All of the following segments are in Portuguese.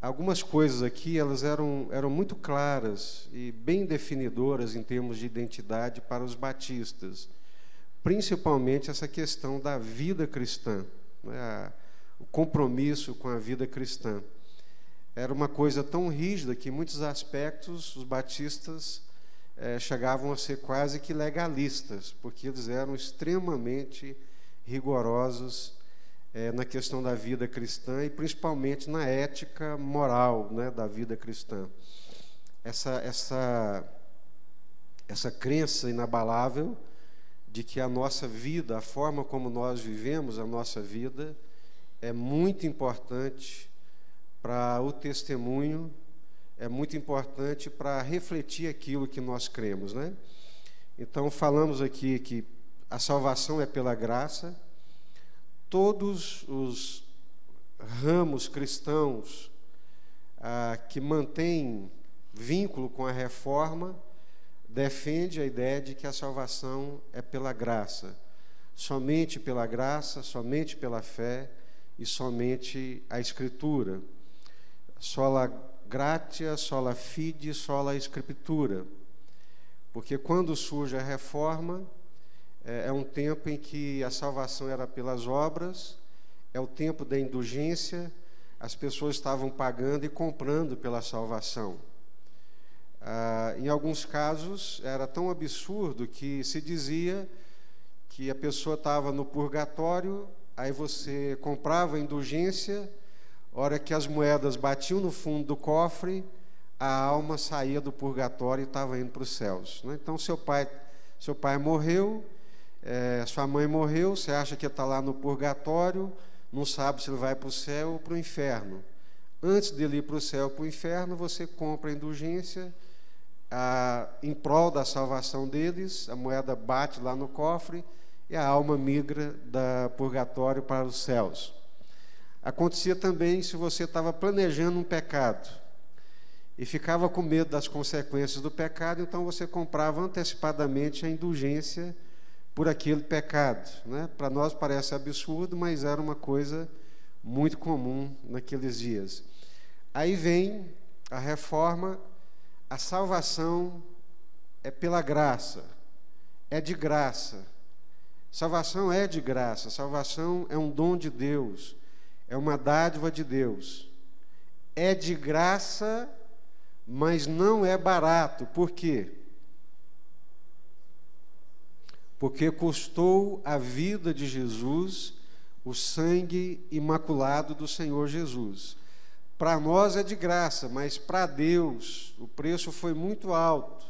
algumas coisas aqui, elas eram muito claras e bem definidoras em termos de identidade para os batistas, principalmente essa questão da vida cristã, né, o compromisso com a vida cristã. Era uma coisa tão rígida que, em muitos aspectos, os batistas chegavam a ser quase que legalistas, porque eles eram extremamente rigorosos na questão da vida cristã e principalmente na ética moral, né, da vida cristã. Essa crença inabalável de que a nossa vida, a forma como nós vivemos a nossa vida, é muito importante para o testemunho, é muito importante para refletir aquilo que nós cremos, né? Então, falamos aqui que a salvação é pela graça. Todos os ramos cristãos que mantêm vínculo com a reforma defende a ideia de que a salvação é pela graça, somente pela graça, somente pela fé e somente a Escritura. Sola gratia, sola fide, sola Scriptura. Porque quando surge a reforma, é um tempo em que a salvação era pelas obras, é o tempo da indulgência, as pessoas estavam pagando e comprando pela salvação. Em alguns casos, era tão absurdo que se dizia que a pessoa estava no purgatório, aí você comprava a indulgência, a hora que as moedas batiam no fundo do cofre, a alma saía do purgatório e estava indo para os céus, né? Então, seu pai morreu, sua mãe morreu, você acha que está lá no purgatório, não sabe se ele vai para o céu ou para o inferno. Antes dele ir para o céu ou para o inferno, você compra a indulgência em prol da salvação deles, a moeda bate lá no cofre e a alma migra do purgatório para os céus. Acontecia também se você estava planejando um pecado e ficava com medo das consequências do pecado, então você comprava antecipadamente a indulgência por aquele pecado, né? Para nós parece absurdo, mas era uma coisa muito comum naqueles dias. Aí vem a reforma, a salvação é pela graça, é de graça. Salvação é de graça, salvação é um dom de Deus, é uma dádiva de Deus. É de graça, mas não é barato. Por quê? Porque custou a vida de Jesus, o sangue imaculado do Senhor Jesus. Para nós é de graça, mas para Deus o preço foi muito alto.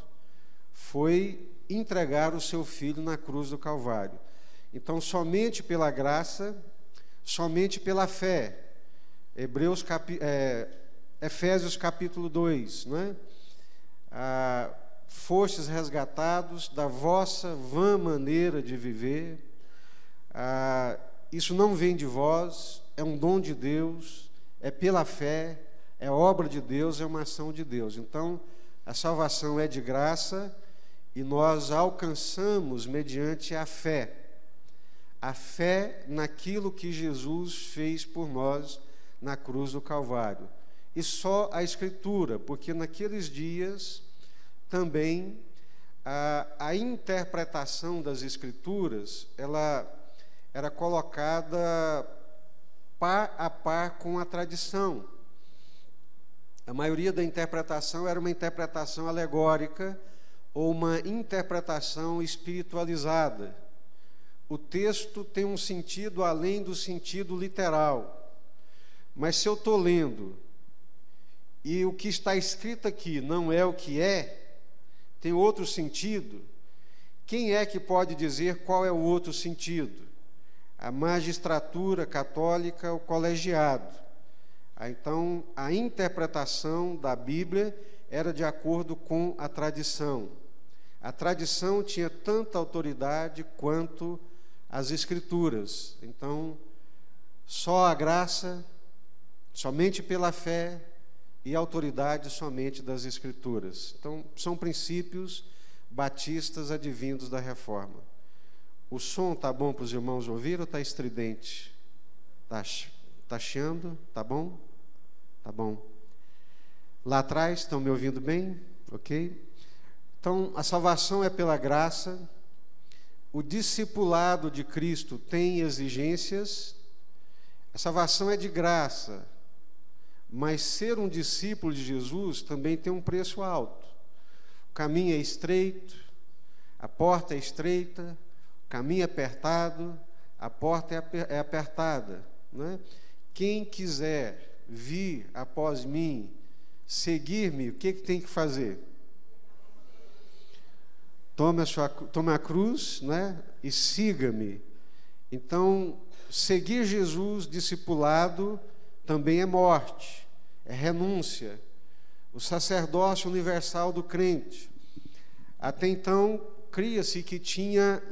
Foi entregar o seu Filho na cruz do Calvário. Então, somente pela graça, somente pela fé. Efésios capítulo 2, né? Fostes resgatados da vossa vã maneira de viver. Isso não vem de vós, é um dom de Deus, é pela fé, é obra de Deus, é uma ação de Deus. Então, a salvação é de graça e nós alcançamos mediante a fé. A fé naquilo que Jesus fez por nós na cruz do Calvário. E só a Escritura, porque naqueles dias também a interpretação das Escrituras, ela era colocada par a par com a tradição. A maioria da interpretação era uma interpretação alegórica ou uma interpretação espiritualizada. O texto tem um sentido além do sentido literal. Mas se eu estou lendo e o que está escrito aqui não é o que é, tem outro sentido, quem é que pode dizer qual é o outro sentido? A magistratura católica, o colegiado. Então, a interpretação da Bíblia era de acordo com a tradição. A tradição tinha tanta autoridade quanto as Escrituras. Então, só a graça, somente pela fé e a autoridade somente das Escrituras. Então, são princípios batistas advindos da reforma. O som está bom para os irmãos ouvir ou está estridente? Está chiando? Está bom? Tá bom. Lá atrás, estão me ouvindo bem? Ok? Então, a salvação é pela graça. O discipulado de Cristo tem exigências. A salvação é de graça, mas ser um discípulo de Jesus também tem um preço alto. O caminho é estreito, a porta é estreita, o caminho é apertado, a porta é apertada, né? Quem quiser vir após mim, seguir-me, o que tem que fazer? Tome a cruz, né? E siga-me. Então, seguir Jesus discipulado também é morte, é renúncia. O sacerdócio universal do crente. Até então, cria-se que tinha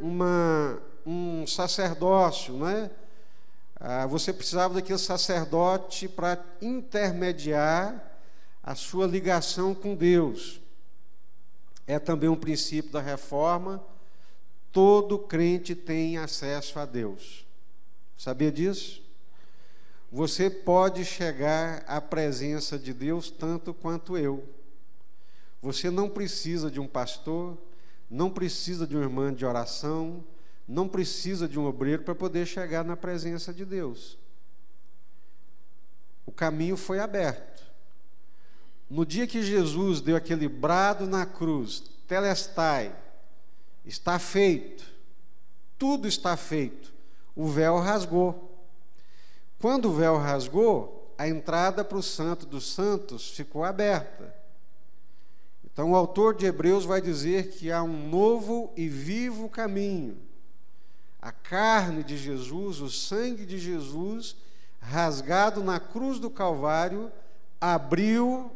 um sacerdócio, né? Você precisava daquele sacerdote para intermediar a sua ligação com Deus. É também um princípio da reforma. Todo crente tem acesso a Deus. Sabia disso? Você pode chegar à presença de Deus tanto quanto eu. Você não precisa de um pastor, não precisa de uma irmã de oração, não precisa de um obreiro para poder chegar na presença de Deus. O caminho foi aberto. No dia que Jesus deu aquele brado na cruz, Telestai, está feito, tudo está feito, o véu rasgou. Quando o véu rasgou, a entrada para o Santo dos Santos ficou aberta. Então, o autor de Hebreus vai dizer que há um novo e vivo caminho. A carne de Jesus, o sangue de Jesus, rasgado na cruz do Calvário, abriu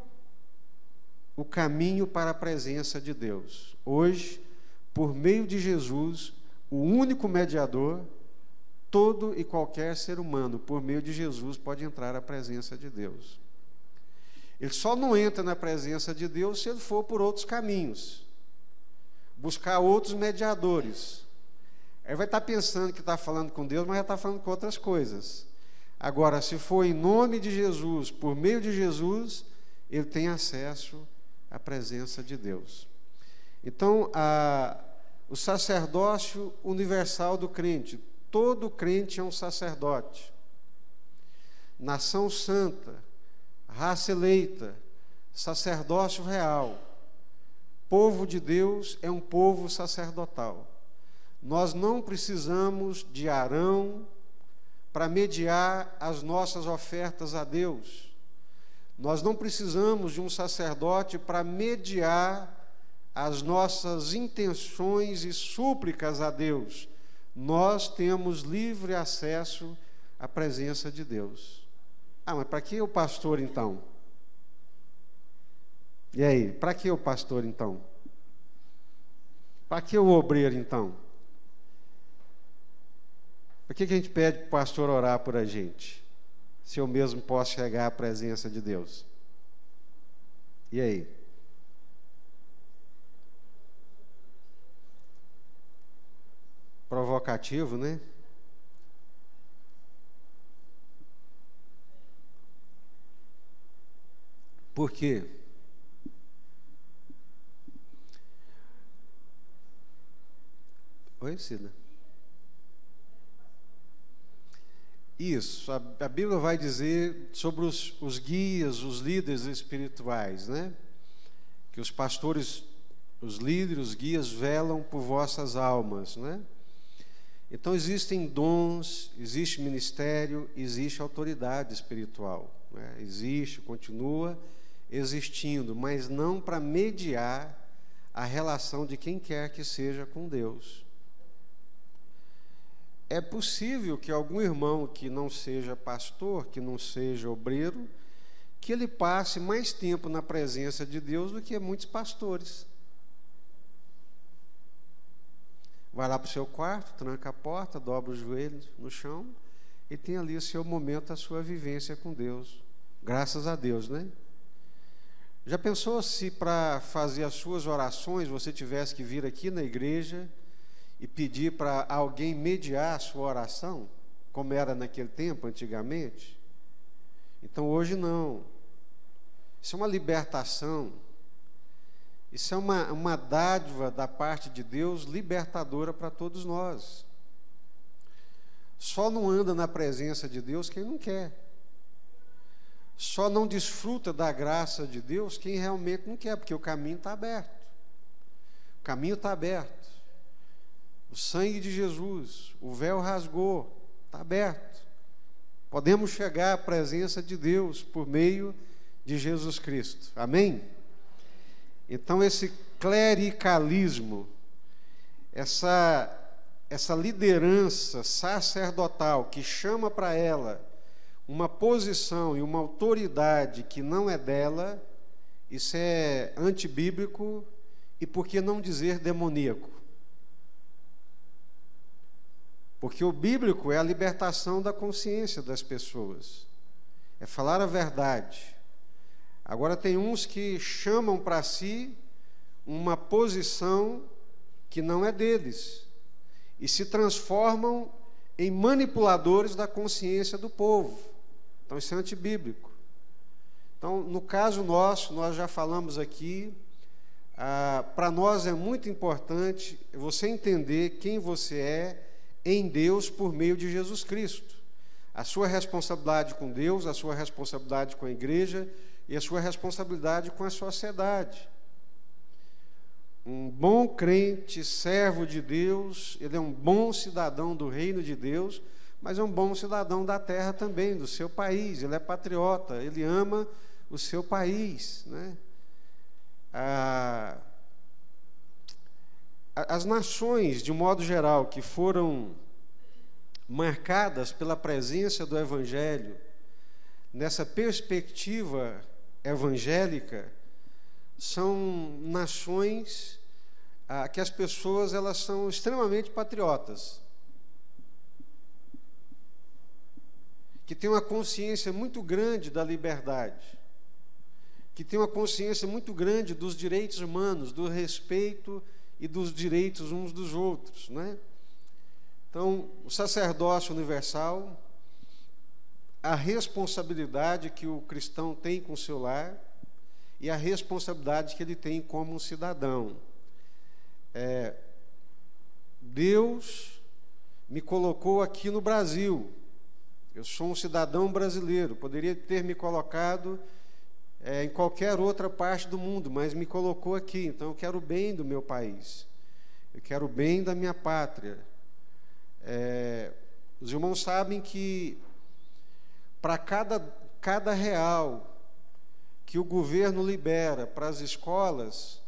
o caminho para a presença de Deus. Hoje, por meio de Jesus, o único mediador, todo e qualquer ser humano, por meio de Jesus, pode entrar à presença de Deus. Ele só não entra na presença de Deus se ele for por outros caminhos, buscar outros mediadores. Aí vai estar pensando que está falando com Deus, mas já está falando com outras coisas. Agora, se for em nome de Jesus, por meio de Jesus, ele tem acesso à presença de Deus. Então, o sacerdócio universal do crente, todo crente é um sacerdote. Nação santa, raça eleita, sacerdócio real. Povo de Deus é um povo sacerdotal. Nós não precisamos de Arão para mediar as nossas ofertas a Deus. Nós não precisamos de um sacerdote para mediar as nossas intenções e súplicas a Deus. Nós temos livre acesso à presença de Deus. Mas para que o pastor então? E aí, para que o pastor então? Para que o obreiro então? Por que a gente pede para o pastor orar por a gente, se eu mesmo posso chegar à presença de Deus? E aí? Provocativo, né? Por quê? Oi, Cida? Isso, a Bíblia vai dizer sobre os guias, os líderes espirituais, né? Que os pastores, os líderes, os guias velam por vossas almas, né? Então existem dons, existe ministério, existe autoridade espiritual, né? Existe, continua existindo, mas não para mediar a relação de quem quer que seja com Deus. É possível que algum irmão que não seja pastor, que não seja obreiro, que ele passe mais tempo na presença de Deus do que muitos pastores. Vai lá para o seu quarto, tranca a porta, dobra os joelhos no chão e tem ali o seu momento, a sua vivência com Deus. Graças a Deus, né? Já pensou se para fazer as suas orações você tivesse que vir aqui na igreja e pedir para alguém mediar a sua oração, como era naquele tempo, antigamente? Então hoje não. Isso é uma libertação. Isso é uma dádiva da parte de Deus libertadora para todos nós. Só não anda na presença de Deus quem não quer. Só não desfruta da graça de Deus quem realmente não quer, porque o caminho está aberto. O caminho está aberto. O sangue de Jesus, o véu rasgou, está aberto. Podemos chegar à presença de Deus por meio de Jesus Cristo. Amém? Então, esse clericalismo, essa liderança sacerdotal que chama para ela uma posição e uma autoridade que não é dela, isso é antibíblico e, por que não dizer, demoníaco? Porque o bíblico é a libertação da consciência das pessoas, é falar a verdade. Agora, tem uns que chamam para si uma posição que não é deles e se transformam em manipuladores da consciência do povo. Então, isso é antibíblico. Então, no caso nosso, nós já falamos aqui, para nós é muito importante você entender quem você é em Deus por meio de Jesus Cristo. A sua responsabilidade com Deus, a sua responsabilidade com a igreja e a sua responsabilidade com a sociedade. Um bom crente, servo de Deus, ele é um bom cidadão do reino de Deus, mas é um bom cidadão da terra também, do seu país. Ele é patriota, ele ama o seu país, né? As nações, de modo geral, que foram marcadas pela presença do Evangelho, nessa perspectiva evangélica, são nações que as pessoas elas são extremamente patriotas, que têm uma consciência muito grande da liberdade, que têm uma consciência muito grande dos direitos humanos, do respeito e dos direitos uns dos outros, né? Então, o sacerdócio universal, a responsabilidade que o cristão tem com o seu lar e a responsabilidade que ele tem como um cidadão. Deus me colocou aqui no Brasil. Eu sou um cidadão brasileiro. Poderia ter me colocado em qualquer outra parte do mundo, mas me colocou aqui. Então, eu quero o bem do meu país. Eu quero o bem da minha pátria. Os irmãos sabem que para cada real que o governo libera para as escolas,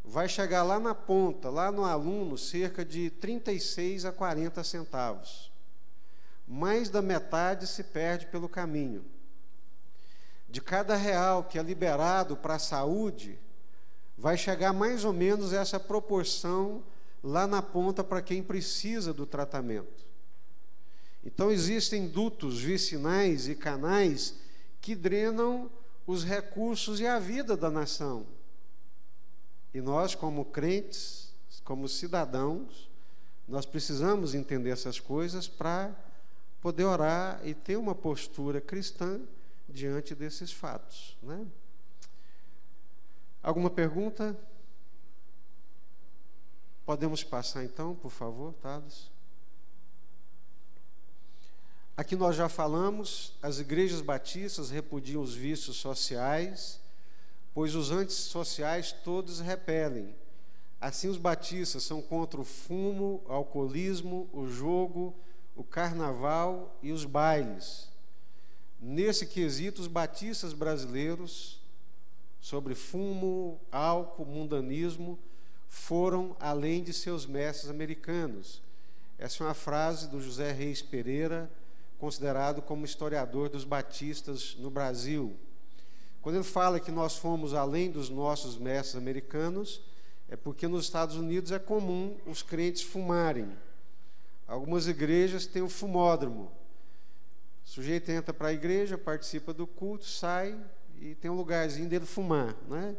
vai chegar lá na ponta, lá no aluno, cerca de 36 a 40 centavos. Mais da metade se perde pelo caminho. De cada real que é liberado para a saúde, vai chegar mais ou menos essa proporção lá na ponta para quem precisa do tratamento. Então, existem dutos vicinais e canais que drenam os recursos e a vida da nação. E nós, como crentes, como cidadãos, nós precisamos entender essas coisas para poder orar e ter uma postura cristã diante desses fatos, né? Alguma pergunta? Podemos passar então, por favor, Thales? Aqui nós já falamos, as igrejas batistas repudiam os vícios sociais, pois os antissociais todos repelem. Assim, os batistas são contra o fumo, o alcoolismo, o jogo, o carnaval e os bailes. Nesse quesito, os batistas brasileiros, sobre fumo, álcool, mundanismo, foram além de seus mestres americanos. Essa é uma frase do José Reis Pereira, considerado como historiador dos batistas no Brasil. Quando ele fala que nós fomos além dos nossos mestres americanos, é porque nos Estados Unidos é comum os crentes fumarem. Algumas igrejas têm o fumódromo. O sujeito entra para a igreja, participa do culto, sai e tem um lugarzinho dele fumar, né?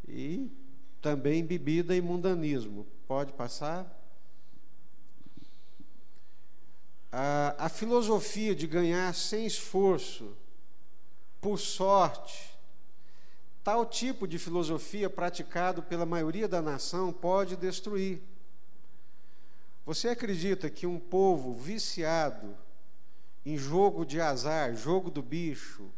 E também bebida e mundanismo. Pode passar? A filosofia de ganhar sem esforço, por sorte, Tal tipo de filosofia praticado pela maioria da nação pode destruir. Você acredita que um povo viciado em jogo de azar, jogo do bicho,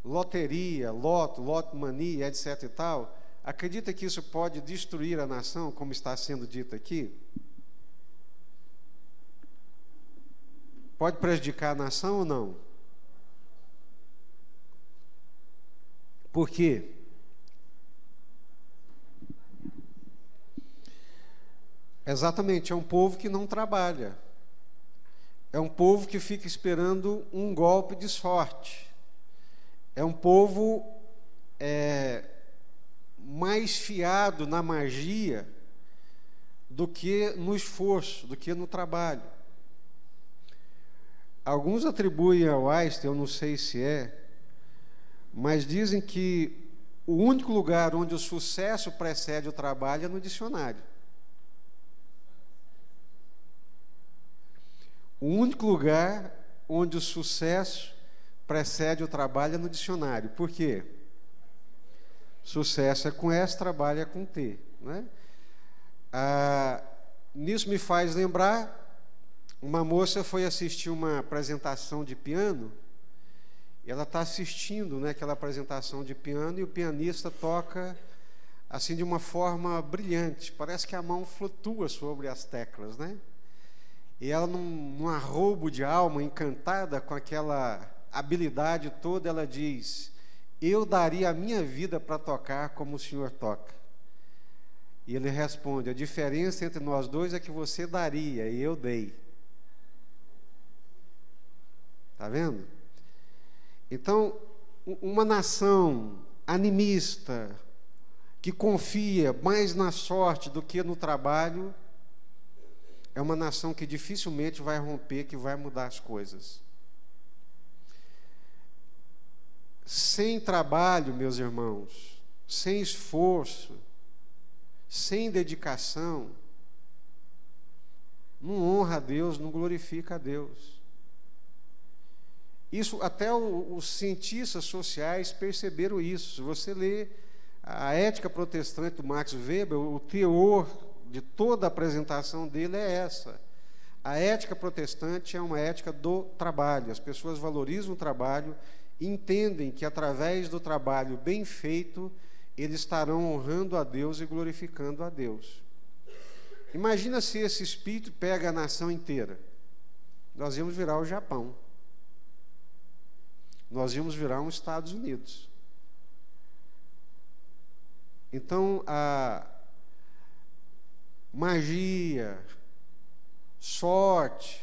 loteria, lotomania, etc. e tal, acredita que isso pode destruir a nação, como está sendo dito aqui? Pode prejudicar a nação ou não? Por quê? Exatamente, é um povo que não trabalha. É um povo que fica esperando um golpe de sorte. É um povo mais fiado na magia do que no esforço, do que no trabalho. Alguns atribuem ao Einstein, eu não sei se mas dizem que o único lugar onde o sucesso precede o trabalho é no dicionário. O único lugar onde o sucesso precede o trabalho é no dicionário. Por quê? Sucesso é com S, trabalho é com T. Né? Nisso me faz lembrar, uma moça foi assistir uma apresentação de piano, e ela está assistindo, né, aquela apresentação de piano, e o pianista toca assim de uma forma brilhante, parece que a mão flutua sobre as teclas, né? E ela, num arroubo de alma, encantada com aquela habilidade toda, ela diz: eu daria a minha vida para tocar como o senhor toca. E ele responde: a diferença entre nós dois é que você daria e eu dei. Está vendo? Então, uma nação animista, que confia mais na sorte do que no trabalho, é uma nação que dificilmente vai romper, que vai mudar as coisas. Sem trabalho, meus irmãos, sem esforço, sem dedicação, não honra a Deus, não glorifica a Deus. Isso, até os cientistas sociais perceberam isso. Se você lê a Ética Protestante do Max Weber, o teor de toda a apresentação dele é essa. A ética protestante é uma ética do trabalho. As pessoas valorizam o trabalho, entendem que através do trabalho bem feito, eles estarão honrando a Deus e glorificando a Deus. Imagina se esse espírito pega a nação inteira. Nós íamos virar o Japão. Nós íamos virar os Estados Unidos. Então, a magia, sorte,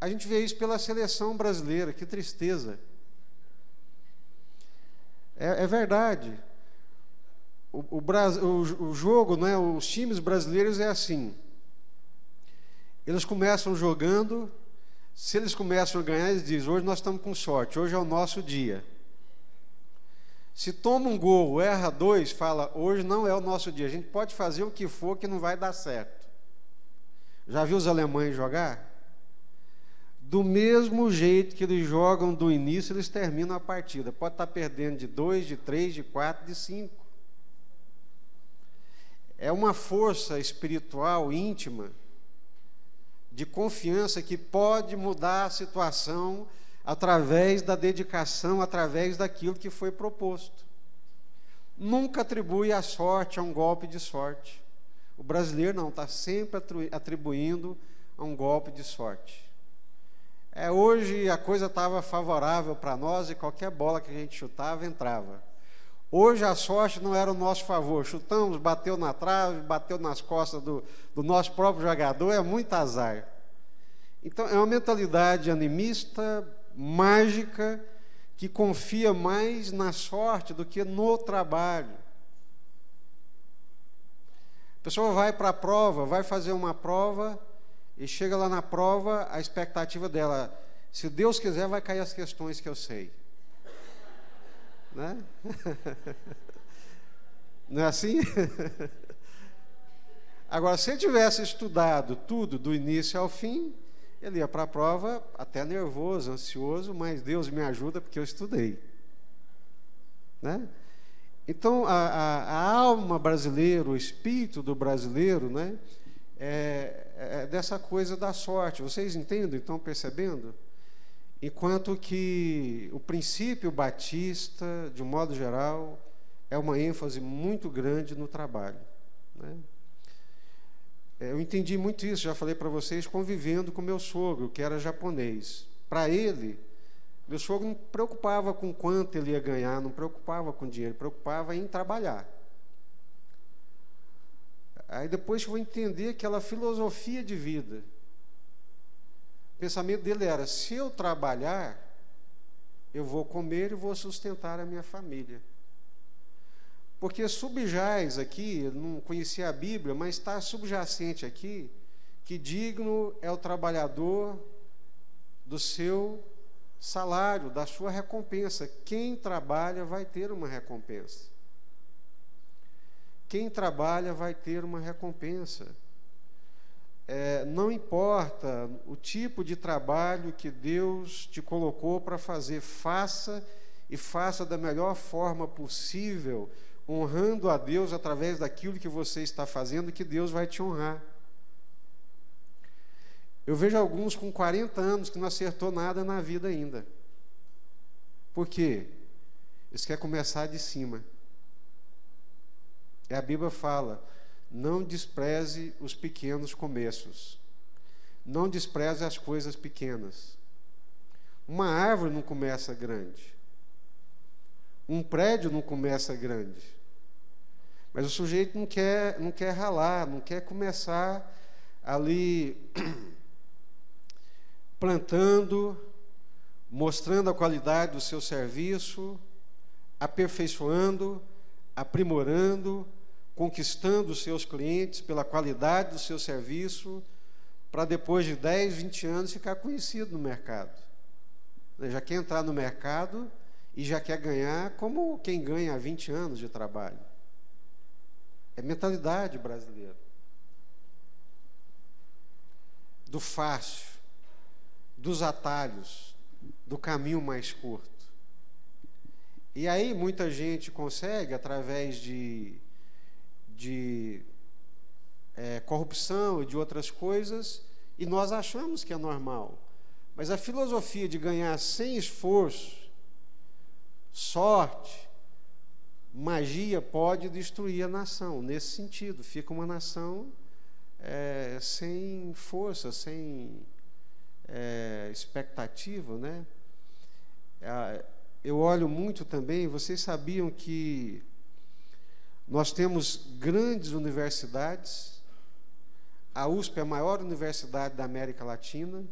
a gente vê isso pela seleção brasileira, que tristeza. É verdade. O jogo, né, os times brasileiros é assim. Eles começam jogando, se eles começam a ganhar, eles dizem: hoje nós estamos com sorte, hoje é o nosso dia. Se toma um gol, erra dois, fala: hoje não é o nosso dia, a gente pode fazer o que for que não vai dar certo. Já viu os alemães jogar? Do mesmo jeito que eles jogam do início, eles terminam a partida. Pode estar perdendo de 2, de 3, de 4, de 5. É uma força espiritual íntima, de confiança, que pode mudar a situação através da dedicação, através daquilo que foi proposto. Nunca atribui a sorte a um golpe de sorte. O brasileiro não, está sempre atribuindo a um golpe de sorte. Hoje a coisa estava favorável para nós e qualquer bola que a gente chutava entrava. Hoje a sorte não era o nosso favor. Chutamos, bateu na trave, bateu nas costas do nosso próprio jogador, é muito azar. Então é uma mentalidade animista, mágica, que confia mais na sorte do que no trabalho. A pessoa vai para a prova, vai fazer uma prova, e chega lá na prova, a expectativa dela: se Deus quiser, vai cair as questões que eu sei. Né? Não é assim? Agora, se ele tivesse estudado tudo do início ao fim, ele ia para a prova até nervoso, ansioso, mas Deus me ajuda porque eu estudei. Né? Então, a alma brasileira, o espírito do brasileiro, né, é dessa coisa da sorte. Vocês entendem? Estão percebendo? Enquanto que o princípio batista, de um modo geral, é uma ênfase muito grande no trabalho, né? Eu entendi muito isso, já falei para vocês, convivendo com meu sogro, que era japonês. Para ele, meu sogro não preocupava com quanto ele ia ganhar, não preocupava com dinheiro, preocupava em trabalhar. Aí depois eu vou entender aquela filosofia de vida. O pensamento dele era: se eu trabalhar, eu vou comer e vou sustentar a minha família. Porque subjaz aqui, eu não conhecia a Bíblia, mas está subjacente aqui, que digno é o trabalhador do seu salário, da sua recompensa. Quem trabalha vai ter uma recompensa. Quem trabalha vai ter uma recompensa. Não importa o tipo de trabalho que Deus te colocou para fazer, faça e faça da melhor forma possível, honrando a Deus através daquilo que você está fazendo, que Deus vai te honrar. Eu vejo alguns com 40 anos que não acertou nada na vida ainda. Por quê? Eles querem começar de cima. E a Bíblia fala: não despreze os pequenos começos. Não despreze as coisas pequenas. Uma árvore não começa grande. Um prédio não começa grande. Mas o sujeito não quer ralar, não quer começar ali plantando, mostrando a qualidade do seu serviço, aperfeiçoando, aprimorando, conquistando os seus clientes pela qualidade do seu serviço, para depois de 10, 20 anos ficar conhecido no mercado. Já quer entrar no mercado e já quer ganhar como quem ganha há 20 anos de trabalho. É mentalidade brasileira. Do fácil, dos atalhos, do caminho mais curto. E aí muita gente consegue, através de corrupção e de outras coisas, e nós achamos que é normal. Mas a filosofia de ganhar sem esforço, sorte, magia pode destruir a nação. Nesse sentido, fica uma nação sem força, sem expectativa, né? Eu olho muito também. Vocês sabiam que nós temos grandes universidades? A USP é a maior universidade da América Latina.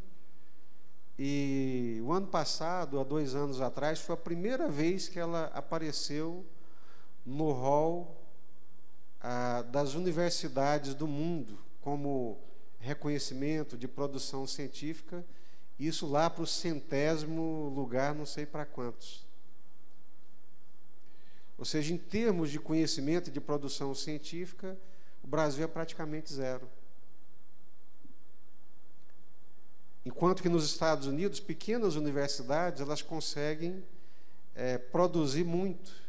E o ano passado, há 2 anos atrás, foi a primeira vez que ela apareceu no hall das universidades do mundo, como reconhecimento de produção científica, isso lá para o 100º lugar, não sei para quantos. Ou seja, em termos de conhecimento e de produção científica, o Brasil é praticamente zero. Enquanto que nos Estados Unidos, pequenas universidades, elas conseguem produzir muito.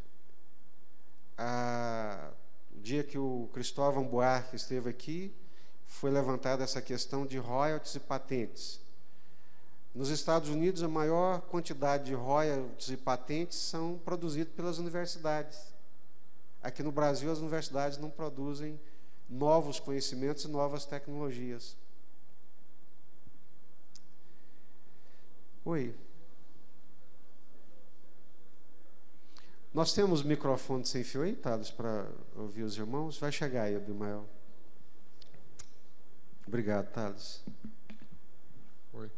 O dia que o Cristóvão Buarque esteve aqui, foi levantada essa questão de royalties e patentes. Nos Estados Unidos, a maior quantidade de royalties e patentes são produzidos pelas universidades. Aqui no Brasil, as universidades não produzem novos conhecimentos e novas tecnologias. Oi. Nós temos microfone sem fio aí, Thales, para ouvir os irmãos? Vai chegar aí, Abimael. Obrigado, Thales. Oi.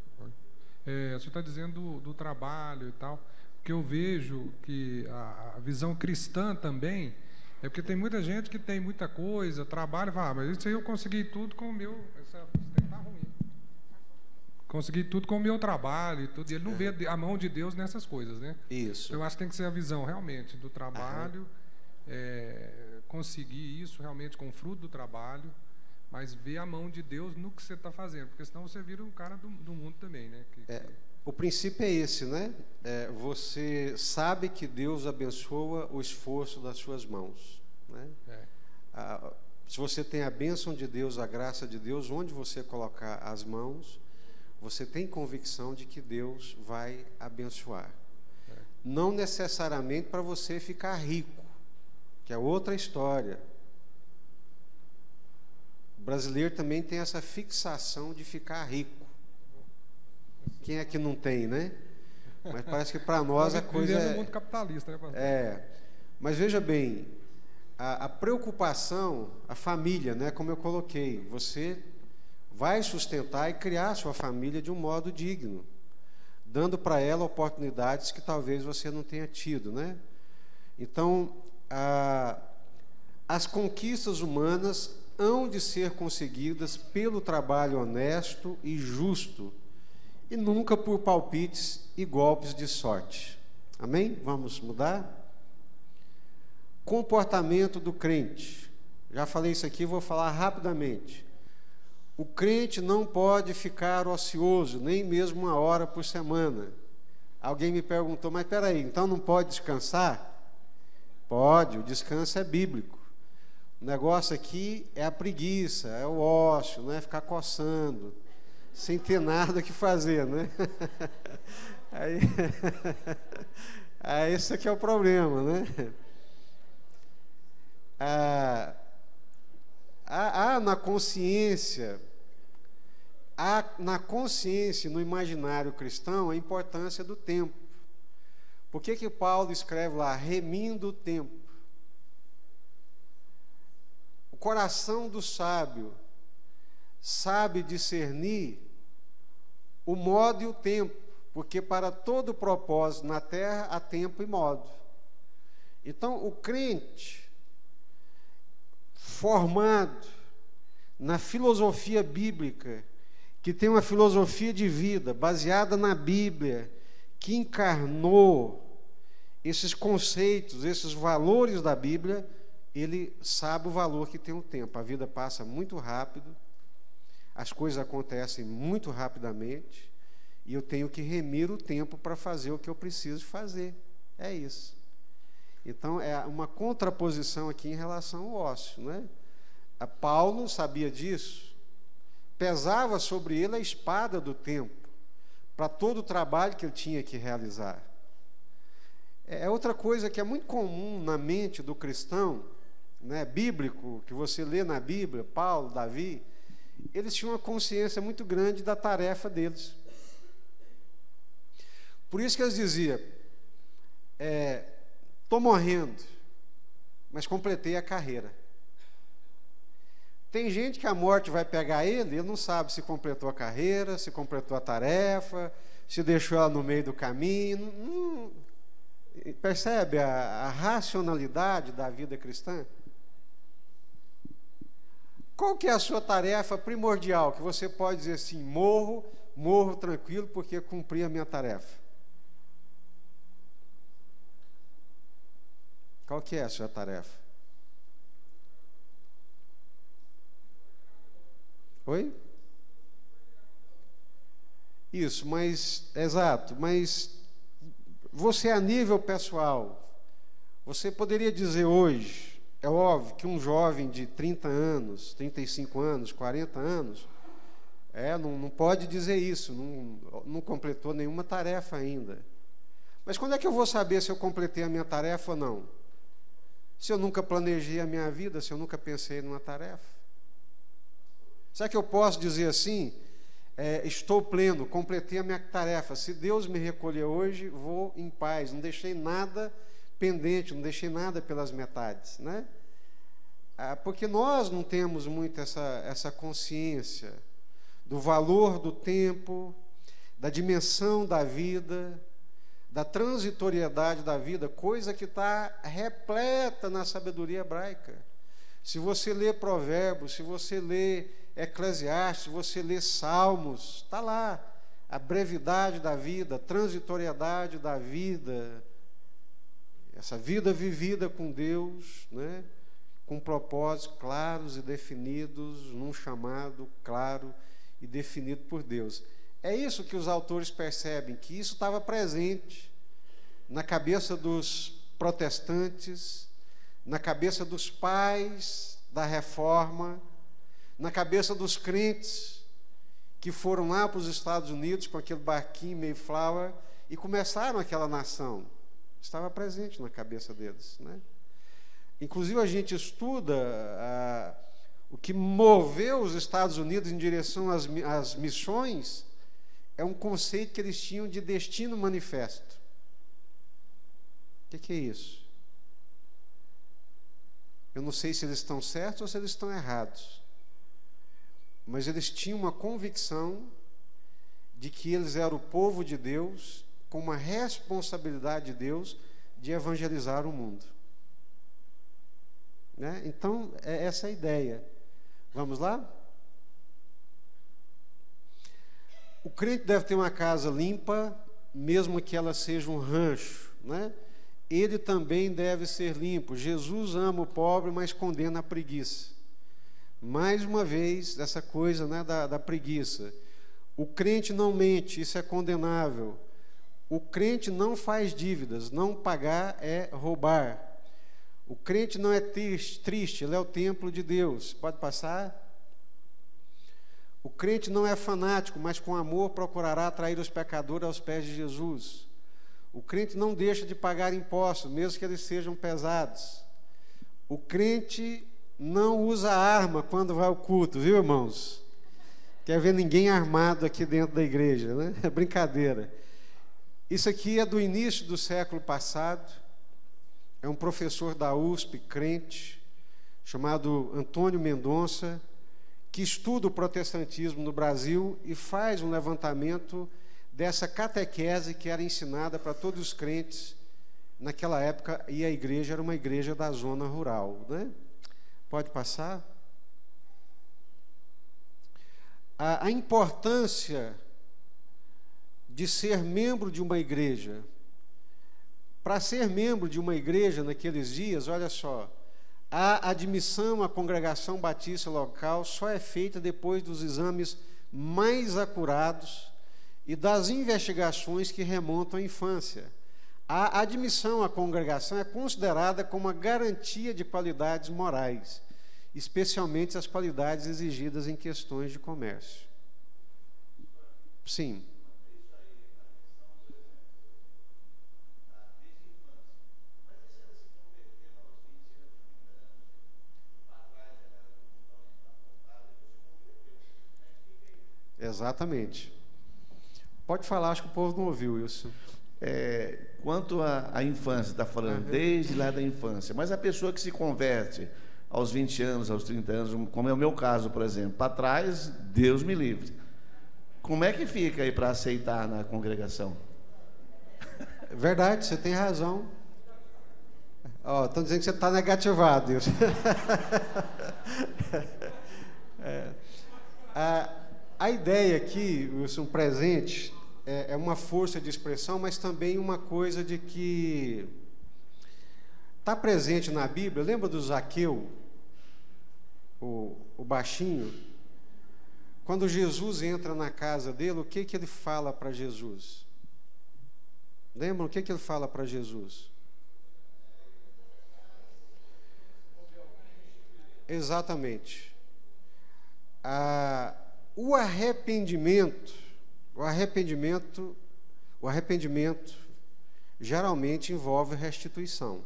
Você está dizendo do trabalho e tal, que eu vejo que a visão cristã também é porque tem muita gente que tem muita coisa, trabalha, fala, mas isso aí eu consegui tudo com o meu... Tá ruim. Consegui tudo com o meu trabalho e tudo, e ele não vê a mão de Deus nessas coisas, né? Isso. Eu acho que tem que ser a visão realmente do trabalho, conseguir isso realmente com o fruto do trabalho, mas ver a mão de Deus no que você está fazendo, porque senão você vira um cara do mundo também, né? O princípio é esse, né? Você sabe que Deus abençoa o esforço das suas mãos, né? Se você tem a bênção de Deus, a graça de Deus, onde você colocar as mãos, você tem convicção de que Deus vai abençoar. Não necessariamente para você ficar rico, que é outra história. O brasileiro também tem essa fixação de ficar rico. Quem é que não tem, né? Mas parece que para nós a coisa é... mundo capitalista, né, pastor? Mas veja bem, a preocupação, a família, né, como eu coloquei, você vai sustentar e criar a sua família de um modo digno, dando para ela oportunidades que talvez você não tenha tido, né? Então, as conquistas humanas hão de ser conseguidas pelo trabalho honesto e justo, e nunca por palpites e golpes de sorte. Amém? Vamos mudar? Comportamento do crente. Já falei isso aqui, vou falar rapidamente. O crente não pode ficar ocioso, nem mesmo 1 hora por semana. Alguém me perguntou, mas espera aí, então não pode descansar? Pode, o descanso é bíblico. O negócio aqui é a preguiça, é o ócio, não é ficar coçando, sem ter nada que fazer, né? Aí esse aqui é o problema, né? Na consciência, no imaginário cristão, a importância do tempo. Por que Paulo escreve lá, remindo o tempo? O coração do sábio sabe discernir o modo e o tempo, porque para todo propósito na terra há tempo e modo. Então, o crente formado na filosofia bíblica, que tem uma filosofia de vida baseada na Bíblia, que encarnou esses conceitos, esses valores da Bíblia, ele sabe o valor que tem o tempo. A vida passa muito rápido, as coisas acontecem muito rapidamente, e eu tenho que remir o tempo para fazer o que eu preciso fazer. É isso. Então, é uma contraposição aqui em relação ao ócio, né? Paulo sabia disso, pesava sobre ele a espada do tempo, para todo o trabalho que ele tinha que realizar. É outra coisa que é muito comum na mente do cristão, né, bíblico, que você lê na Bíblia, Paulo, Davi, eles tinham uma consciência muito grande da tarefa deles. Por isso que eles diziam, estou morrendo, mas completei a carreira. Tem gente que a morte vai pegar ele não sabe se completou a carreira, se completou a tarefa, se deixou ela no meio do caminho. Percebe a racionalidade da vida cristã? Qual que é a sua tarefa primordial, que você pode dizer assim, morro tranquilo porque cumpri a minha tarefa? Qual que é a sua tarefa? Oi? Isso, exato, mas você a nível pessoal, você poderia dizer hoje, é óbvio que um jovem de 30 anos, 35 anos, 40 anos, não pode dizer isso, não completou nenhuma tarefa ainda. Mas quando é que eu vou saber se eu completei a minha tarefa ou não? Se eu nunca planejei a minha vida, se eu nunca pensei numa tarefa? Será que eu posso dizer assim, estou pleno, completei a minha tarefa, se Deus me recolher hoje, vou em paz, não deixei nada pendente, não deixei nada pelas metades, né? Porque nós não temos muito essa consciência do valor do tempo, da dimensão da vida, da transitoriedade da vida, coisa que está repleta na sabedoria hebraica. Se você lê Provérbios, se você lê Eclesiastes, se você lê Salmos, está lá a brevidade da vida, a transitoriedade da vida, essa vida vivida com Deus, né? Com propósitos claros e definidos, num chamado claro e definido por Deus. É isso que os autores percebem, que isso estava presente na cabeça dos protestantes, na cabeça dos pais da Reforma, na cabeça dos crentes que foram lá para os Estados Unidos com aquele barquinho Mayflower e começaram aquela nação. Estava presente na cabeça deles, né? Inclusive, a gente estuda o que moveu os Estados Unidos em direção às missões, é um conceito que eles tinham de destino manifesto. O que é isso? Eu não sei se eles estão certos ou se eles estão errados, mas eles tinham uma convicção de que eles eram o povo de Deus, com uma responsabilidade de Deus de evangelizar o mundo. Né? Então, é essa a ideia. Vamos lá? O crente deve ter uma casa limpa, mesmo que ela seja um rancho, né? Ele também deve ser limpo. Jesus ama o pobre, mas condena a preguiça. Mais uma vez, essa coisa, né, da preguiça. O crente não mente, isso é condenável. O crente não faz dívidas, não pagar é roubar. O crente não é triste, ele é o templo de Deus. Pode passar? O crente não é fanático, mas com amor procurará atrair os pecadores aos pés de Jesus. O crente não deixa de pagar impostos, mesmo que eles sejam pesados. O crente não usa arma quando vai ao culto, viu, irmãos? Quer ver ninguém armado aqui dentro da igreja, né? É brincadeira. Isso aqui é do início do século passado. É um professor da USP, crente, chamado Antônio Mendonça, que estuda o protestantismo no Brasil e faz um levantamento dessa catequese que era ensinada para todos os crentes naquela época, e a igreja era uma igreja da zona rural, né? Pode passar? A importância de ser membro de uma igreja. Para ser membro de uma igreja naqueles dias, olha só, a admissão à congregação batista local só é feita depois dos exames mais acurados e das investigações que remontam à infância. A admissão à congregação é considerada como uma garantia de qualidades morais, especialmente as qualidades exigidas em questões de comércio. Sim. Exatamente. Pode falar, acho que o povo não ouviu isso. Quanto à infância, está falando desde lá da infância, mas a pessoa que se converte aos 20 anos, aos 30 anos, como é o meu caso, por exemplo, para trás, Deus me livre. Como é que fica aí para aceitar na congregação? Verdade, você tem razão. Estão dizendo que você está negativado, Deus. A ideia aqui, Wilson, presente, é uma força de expressão, mas também uma coisa de que está presente na Bíblia. Lembra do Zaqueu, o baixinho? Quando Jesus entra na casa dele, o que ele fala para Jesus? Lembram o que ele fala para Jesus? Exatamente. O arrependimento geralmente envolve restituição.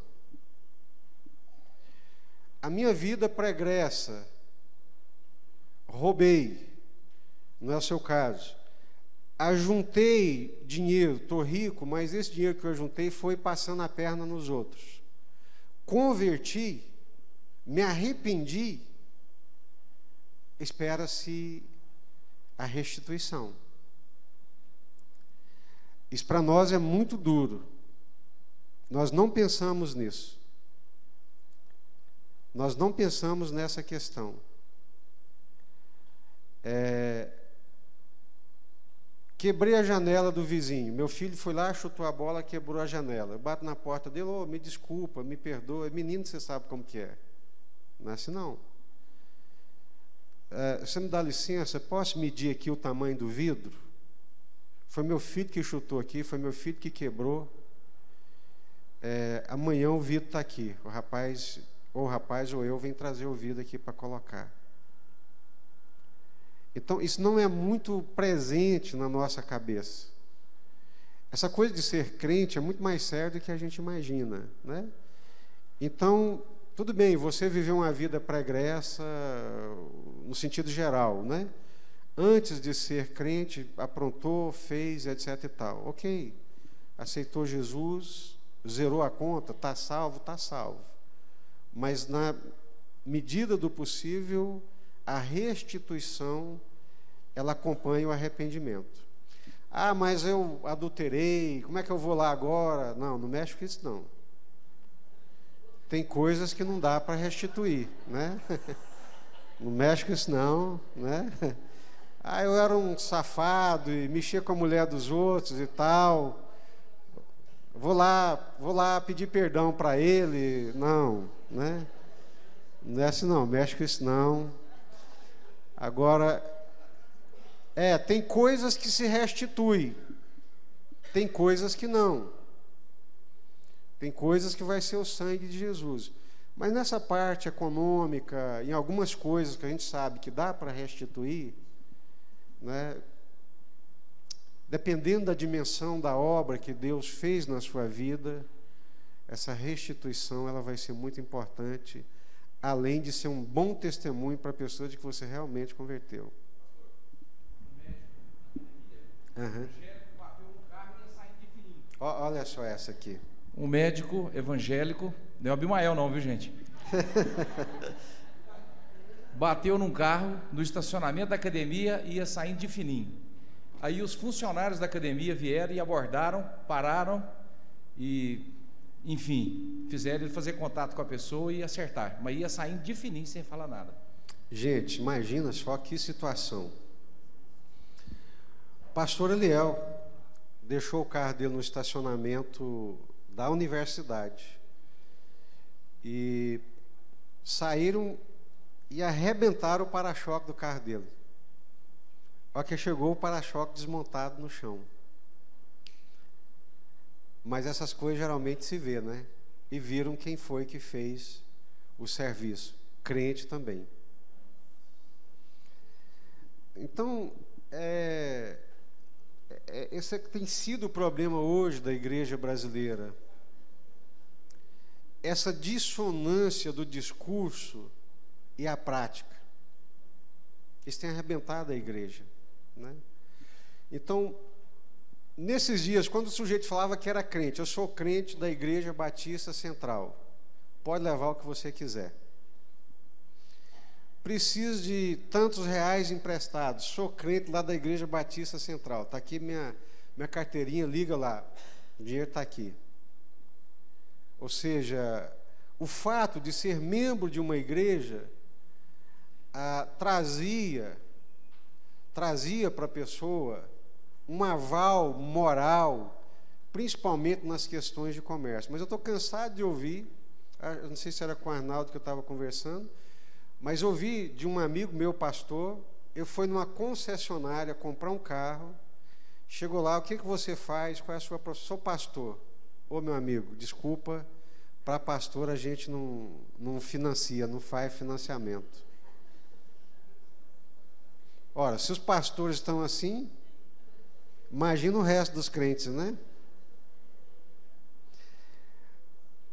A minha vida pregressa, roubei, não é o seu caso. Ajuntei dinheiro, estou rico, mas esse dinheiro que eu ajuntei foi passando a perna nos outros. Converti, me arrependi, espera-se a restituição. Isso para nós é muito duro. Nós não pensamos nisso. Nós não pensamos nessa questão. Quebrei a janela do vizinho. Meu filho foi lá, chutou a bola, quebrou a janela. Eu bato na porta dele, me desculpa, me perdoa. Menino, você sabe como que é. Não é assim, não. Você me dá licença, posso medir aqui o tamanho do vidro? foi meu filho que chutou aqui, foi meu filho que quebrou. Amanhã o vidro está aqui, o rapaz ou eu vem trazer o vidro aqui para colocar. Então, isso não é muito presente na nossa cabeça. Essa coisa de ser crente é muito mais sério do que a gente imagina, né? Então, tudo bem, você viveu uma vida pregressa, no sentido geral, né? Antes de ser crente, aprontou, fez, etc e tal. Ok, aceitou Jesus, zerou a conta, está salvo, está salvo. Mas, na medida do possível, a restituição, ela acompanha o arrependimento. Ah, mas eu adulterei, como é que eu vou lá agora? Não, não mexe com isso, não. Tem coisas que não dá para restituir, né? Não mexe com isso, não, né? Ah, eu era um safado e mexia com a mulher dos outros e tal. Vou lá pedir perdão para ele. Não, né? Não é assim, não, mexe com isso, não. Agora, tem coisas que se restituem, tem coisas que não. Tem coisas que vai ser o sangue de Jesus. Mas nessa parte econômica, em algumas coisas que a gente sabe que dá para restituir, né, dependendo da dimensão da obra que Deus fez na sua vida, essa restituição ela vai ser muito importante, além de ser um bom testemunho para a pessoa de que você realmente converteu. Uhum. Olha só essa aqui. Um médico evangélico, não é o Abimael não, viu, gente? Bateu num carro no estacionamento da academia e ia saindo de fininho. Aí os funcionários da academia vieram e abordaram, pararam e, enfim, fizeram ele fazer contato com a pessoa e acertar. Mas ia saindo de fininho sem falar nada. Gente, imagina só que situação. Pastor Eliel deixou o carro dele no estacionamento da universidade e saíram e arrebentaram o para-choque do carro dele. Olha que chegou o para-choque desmontado no chão. Mas essas coisas geralmente se vê, né? E viram quem foi que fez o serviço. Crente também. Então, esse tem sido o problema hoje da igreja brasileira. Essa dissonância do discurso e a prática. Isso tem arrebentado a igreja, né? Então, nesses dias, quando o sujeito falava que era crente, eu sou crente da Igreja Batista Central, pode levar o que você quiser. Preciso de tantos reais emprestados, sou crente lá da Igreja Batista Central, está aqui minha carteirinha, liga lá, o dinheiro está aqui. Ou seja, o fato de ser membro de uma igreja trazia para a pessoa um aval moral, principalmente nas questões de comércio. Mas eu estou cansado de ouvir, eu não sei se era com o Arnaldo que eu estava conversando, mas ouvi de um amigo meu, pastor, eu fui numa concessionária comprar um carro, chegou lá, o que você faz, qual é a sua profissão? Sou pastor. Ô meu amigo, desculpa, para pastor a gente não financia, não faz financiamento. Ora, se os pastores estão assim, imagina o resto dos crentes, né?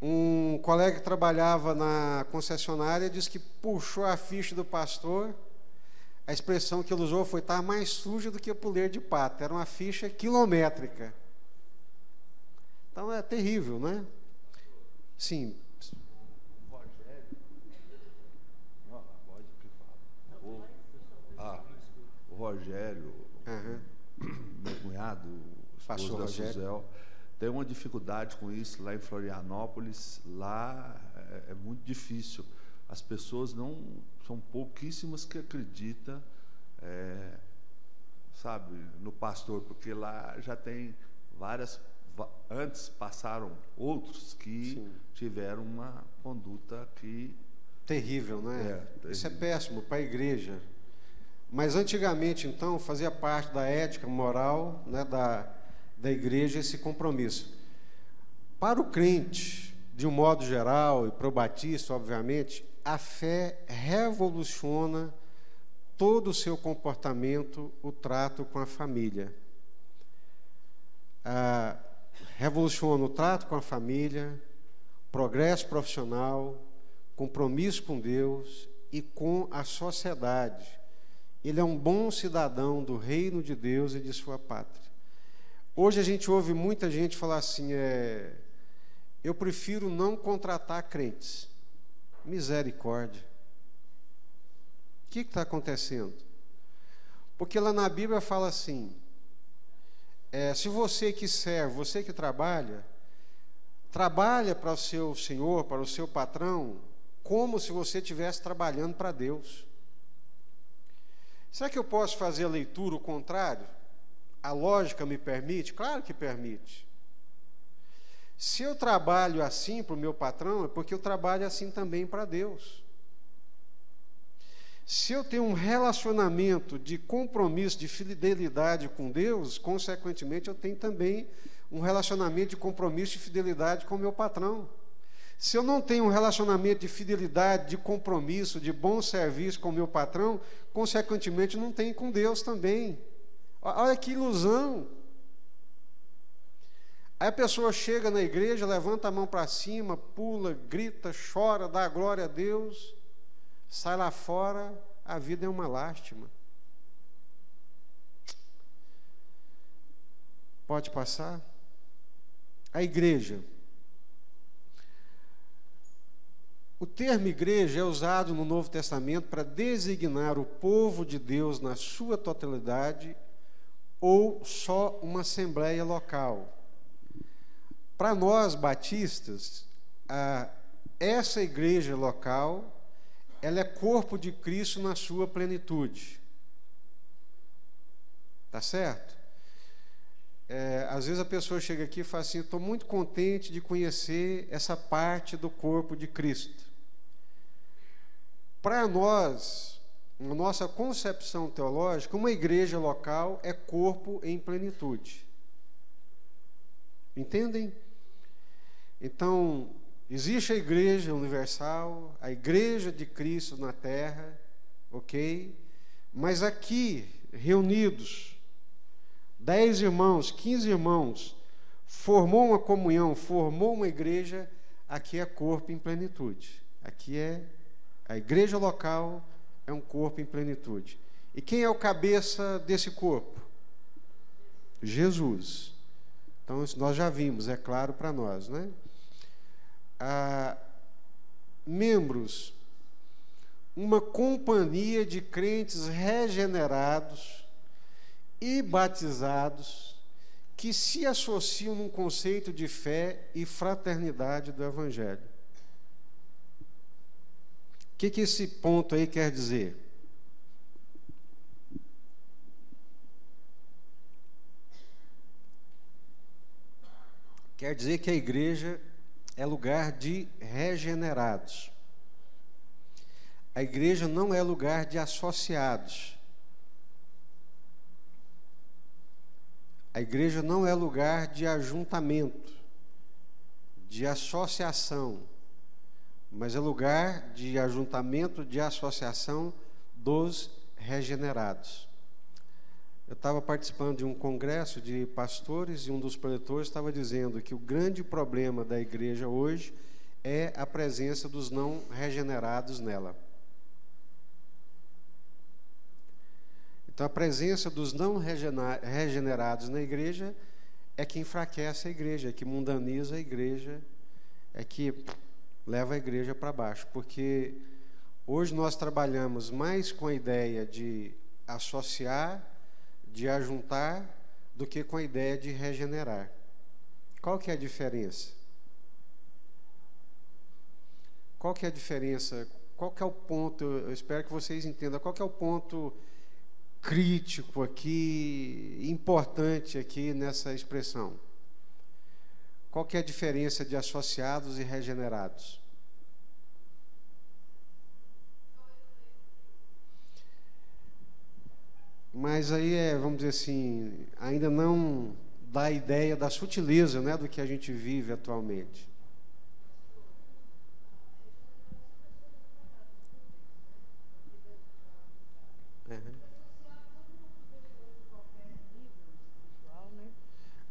Um colega que trabalhava na concessionária disse que puxou a ficha do pastor, a expressão que ele usou foi: estar mais suja do que puleiro de pato. Era uma ficha quilométrica. Então é terrível, né? Sim. O Rogério, meu cunhado, esposo da Suzel, tem uma dificuldade com isso lá em Florianópolis. Lá é muito difícil. As pessoas não... São pouquíssimas que acreditam, sabe, no pastor, porque lá já tem várias... Antes passaram outros que Sim. tiveram uma conduta que... Terrível, né? Terrível. Isso é péssimo para a igreja. Mas antigamente, então, fazia parte da ética moral, né, da igreja esse compromisso. Para o crente, de um modo geral, e para o batista, obviamente, a fé revoluciona todo o seu comportamento, o trato com a família. Revoluciona o trato com a família, progresso profissional, compromisso com Deus e com a sociedade. Ele é um bom cidadão do reino de Deus e de sua pátria. Hoje a gente ouve muita gente falar assim, eu prefiro não contratar crentes. Misericórdia. O que está acontecendo? Porque lá na Bíblia fala assim, se você que serve, você que trabalha para o seu senhor, para o seu patrão, como se você estivesse trabalhando para Deus. Será que eu posso fazer a leitura o contrário? A lógica me permite? Claro que permite. Se eu trabalho assim para o meu patrão, é porque eu trabalho assim também para Deus. Se eu tenho um relacionamento de compromisso, de fidelidade com Deus, consequentemente eu tenho também um relacionamento de compromisso e fidelidade com o meu patrão. Se eu não tenho um relacionamento de fidelidade, de compromisso, de bom serviço com o meu patrão, consequentemente não tenho com Deus também. Olha que ilusão. Aí a pessoa chega na igreja, levanta a mão para cima, pula, grita, chora, dá glória a Deus, sai lá fora, a vida é uma lástima. Pode passar? A igreja. O termo igreja é usado no Novo Testamento para designar o povo de Deus na sua totalidade ou só uma assembleia local. Para nós batistas, essa igreja local, ela é corpo de Cristo na sua plenitude. Tá certo? Às vezes a pessoa chega aqui e fala assim, estou muito contente de conhecer essa parte do corpo de Cristo. Para nós, na nossa concepção teológica, uma igreja local é corpo em plenitude. Entendem? Então, existe a igreja universal, a igreja de Cristo na terra, ok? Mas aqui, reunidos, 10 irmãos, 15 irmãos, formou uma comunhão, formou uma igreja, aqui é corpo em plenitude. Aqui é a igreja local, é um corpo em plenitude. E quem é o cabeça desse corpo? Jesus. Então, isso nós já vimos, é claro para nós, né? Membros, uma companhia de crentes regenerados e batizados que se associam num conceito de fé e fraternidade do Evangelho. O que esse ponto aí quer dizer? Quer dizer que a igreja é lugar de regenerados. A igreja não é lugar de associados. A igreja não é lugar de ajuntamento, de associação, mas é lugar de ajuntamento, de associação dos regenerados. Eu estava participando de um congresso de pastores e um dos preletores estava dizendo que o grande problema da igreja hoje é a presença dos não regenerados nela. Então, a presença dos não regenerados na igreja é que enfraquece a igreja, é que mundaniza a igreja, é que leva a igreja para baixo. Porque hoje nós trabalhamos mais com a ideia de associar, de ajuntar, do que com a ideia de regenerar. Qual que é a diferença? Qual que é a diferença? Qual que é o ponto? Eu espero que vocês entendam. Qual que é o ponto crítico aqui, importante aqui nessa expressão? Qual que é a diferença de associados e regenerados? mas aí vamos dizer assim, ainda não dá a ideia da sutileza, né, do que a gente vive atualmente.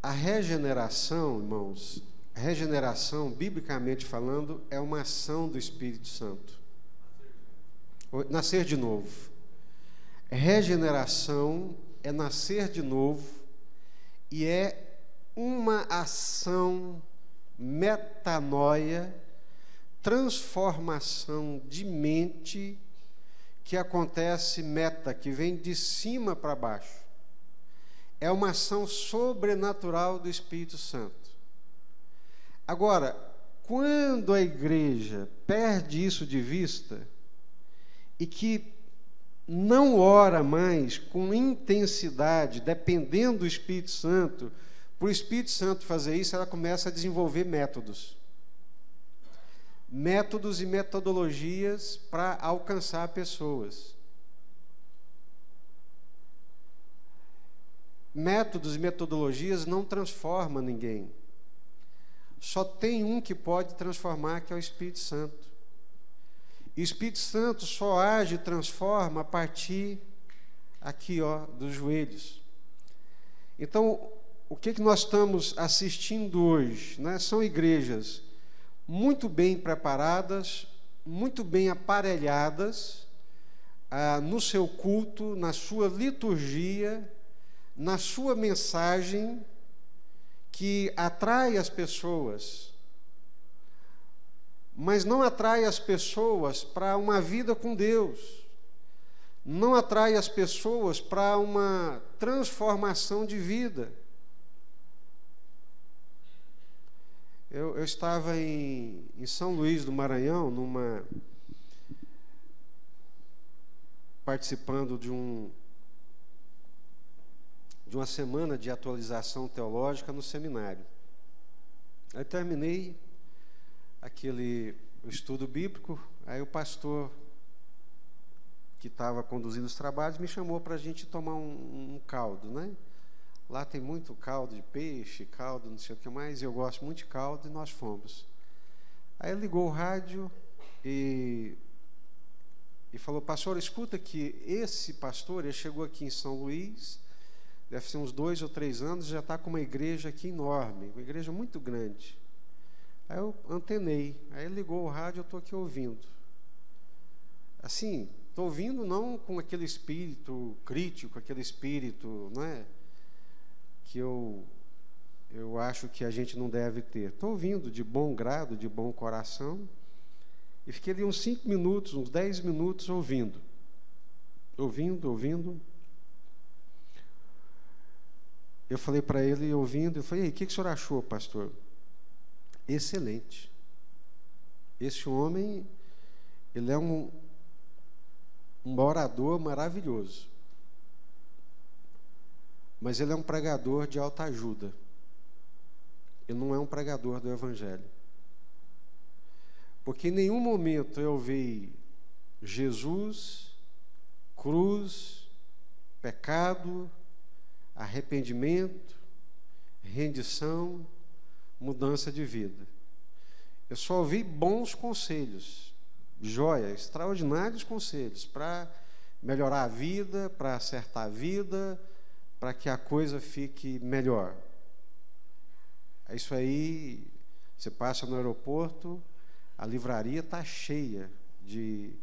A regeneração, irmãos, regeneração, biblicamente falando, é uma ação do Espírito Santo. Nascer de novo. Regeneração é nascer de novo e é uma ação, metanoia, transformação de mente que acontece que vem de cima para baixo. É uma ação sobrenatural do Espírito Santo. Agora, quando a igreja perde isso de vista e que não ora mais com intensidade, dependendo do Espírito Santo, para o Espírito Santo fazer isso, ela começa a desenvolver métodos e metodologias para alcançar pessoas. Métodos e metodologias não transformam ninguém. Só tem um que pode transformar, que é o Espírito Santo. E o Espírito Santo só age e transforma a partir aqui, dos joelhos. Então, o que nós estamos assistindo hoje, né? São igrejas muito bem preparadas, muito bem aparelhadas no seu culto, na sua liturgia, na sua mensagem, que atrai as pessoas, mas não atrai as pessoas para uma vida com Deus, não atrai as pessoas para uma transformação de vida. Eu estava em São Luís do Maranhão, participando de uma semana de atualização teológica no seminário. Aí terminei o estudo bíblico, aí o pastor que estava conduzindo os trabalhos me chamou para a gente tomar um caldo, né? Lá tem muito caldo de peixe, caldo não sei o que mais, e eu gosto muito de caldo, e nós fomos. Aí ele ligou o rádio e falou: pastor, escuta que esse pastor, ele chegou aqui em São Luís, deve ser uns 2 ou 3 anos, já está com uma igreja aqui enorme, uma igreja muito grande. Aí eu antenei, aí ele ligou o rádio, eu estou aqui ouvindo. Assim, estou ouvindo não com aquele espírito crítico, aquele espírito, não é, que eu acho que a gente não deve ter. Estou ouvindo de bom grado, de bom coração, e fiquei ali uns 5 minutos, uns 10 minutos ouvindo. Eu falei para ele, ouvindo, eu falei: o que o senhor achou, pastor? Excelente. Esse homem, ele é um orador maravilhoso, mas ele é um pregador de autoajuda. Ele não é um pregador do Evangelho. Porque em nenhum momento eu vi Jesus, cruz, pecado, arrependimento, rendição, mudança de vida. Eu só ouvi bons conselhos, joia, extraordinários conselhos para melhorar a vida, para acertar a vida, para que a coisa fique melhor. É isso aí, você passa no aeroporto, a livraria está cheia de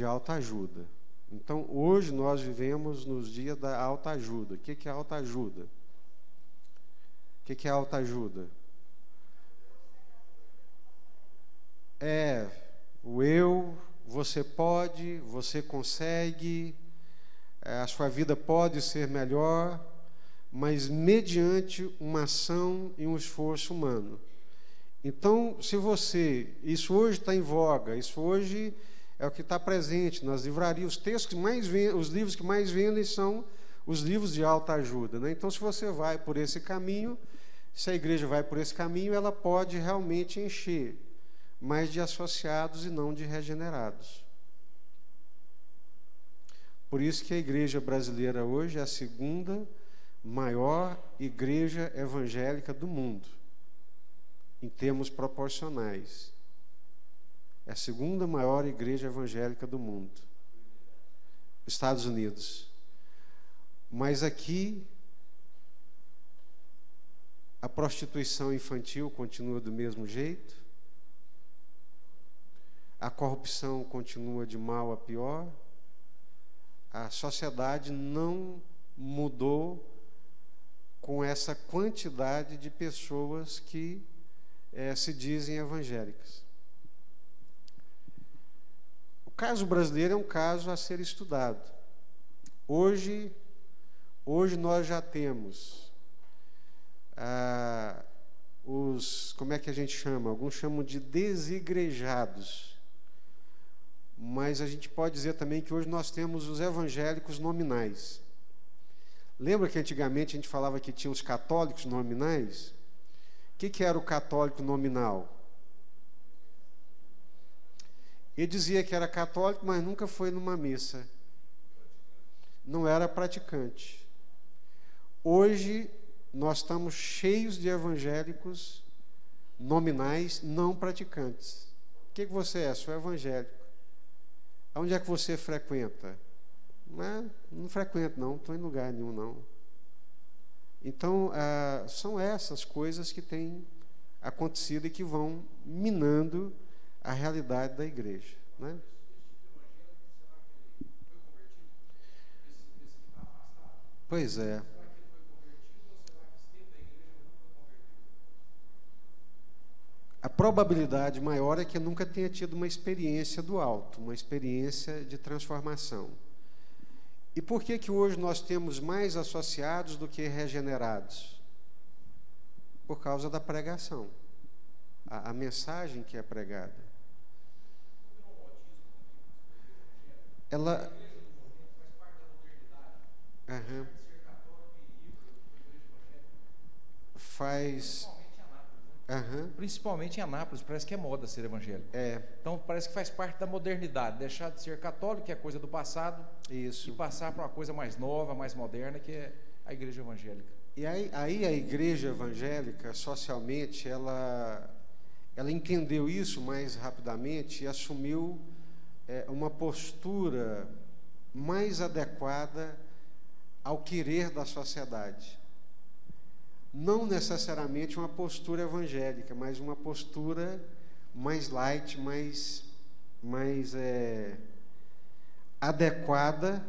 autoajuda. Então, hoje nós vivemos nos dias da autoajuda. O que é autoajuda? O que é autoajuda? É o eu, você pode, você consegue, a sua vida pode ser melhor, mas mediante uma ação e um esforço humano. Então, isso hoje está em voga, isso hoje é o que está presente nas livrarias. Os livros que mais vendem são os livros de autoajuda, né? Então, se você vai por esse caminho, se a igreja vai por esse caminho, ela pode realmente encher, mas de associados e não de regenerados. Por isso que a igreja brasileira hoje é a segunda maior igreja evangélica do mundo, em termos proporcionais. É a segunda maior igreja evangélica do mundo, Estados Unidos. Mas aqui a prostituição infantil continua do mesmo jeito, a corrupção continua de mal a pior, a sociedade não mudou com essa quantidade de pessoas que se dizem evangélicas. O caso brasileiro é um caso a ser estudado. Hoje nós já temos como é que a gente chama? Alguns chamam de desigrejados. Mas a gente pode dizer também que hoje nós temos os evangélicos nominais. Lembra que antigamente a gente falava que tinha os católicos nominais? O que era o católico nominal? Ele dizia que era católico, mas nunca foi numa missa. Não era praticante. Hoje nós estamos cheios de evangélicos nominais não praticantes. O que você é? Sou evangélico. Onde é que você frequenta? Não frequento, não. Estou em lugar nenhum, não. Então, são essas coisas que têm acontecido e que vão minando a realidade da igreja, né? Pois é. A probabilidade maior é que nunca tenha tido uma experiência do alto, uma experiência de transformação. E por que hoje nós temos mais associados do que regenerados? Por causa da pregação, a mensagem que é pregada. Ela... faz... Principalmente em Anápolis, parece que é moda ser evangélico. Então parece que faz parte da modernidade, deixar de ser católico, que é coisa do passado, isso, e passar para uma coisa mais nova, mais moderna, que é a igreja evangélica. E aí a igreja evangélica, socialmente, ela entendeu isso mais rapidamente e assumiu uma postura mais adequada ao querer da sociedade. Não necessariamente uma postura evangélica, mas uma postura mais light, mais adequada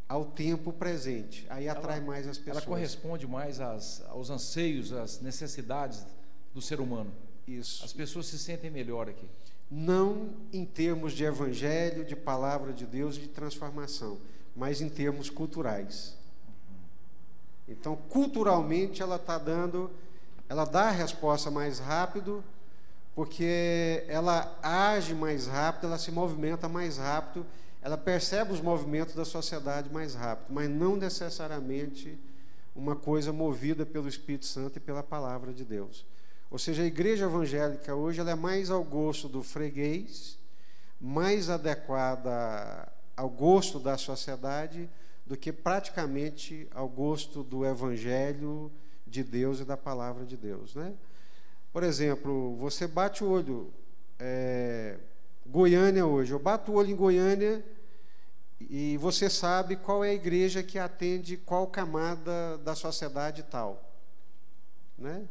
ao tempo presente. Aí atrai mais as pessoas. Ela corresponde mais aos anseios, às necessidades do ser humano. Isso. As pessoas se sentem melhor aqui. Não em termos de evangelho, de palavra de Deus, de transformação, mas em termos culturais. Então, culturalmente, ela dá a resposta mais rápido, porque ela age mais rápido, ela se movimenta mais rápido, ela percebe os movimentos da sociedade mais rápido, mas não necessariamente uma coisa movida pelo Espírito Santo e pela palavra de Deus. Ou seja, a igreja evangélica hoje ela é mais ao gosto do freguês, mais adequada ao gosto da sociedade, do que praticamente ao gosto do Evangelho de Deus e da Palavra de Deus, né? Por exemplo, você bate o olho, Goiânia hoje, eu bato o olho em Goiânia e você sabe qual é a igreja que atende qual camada da sociedade tal, né?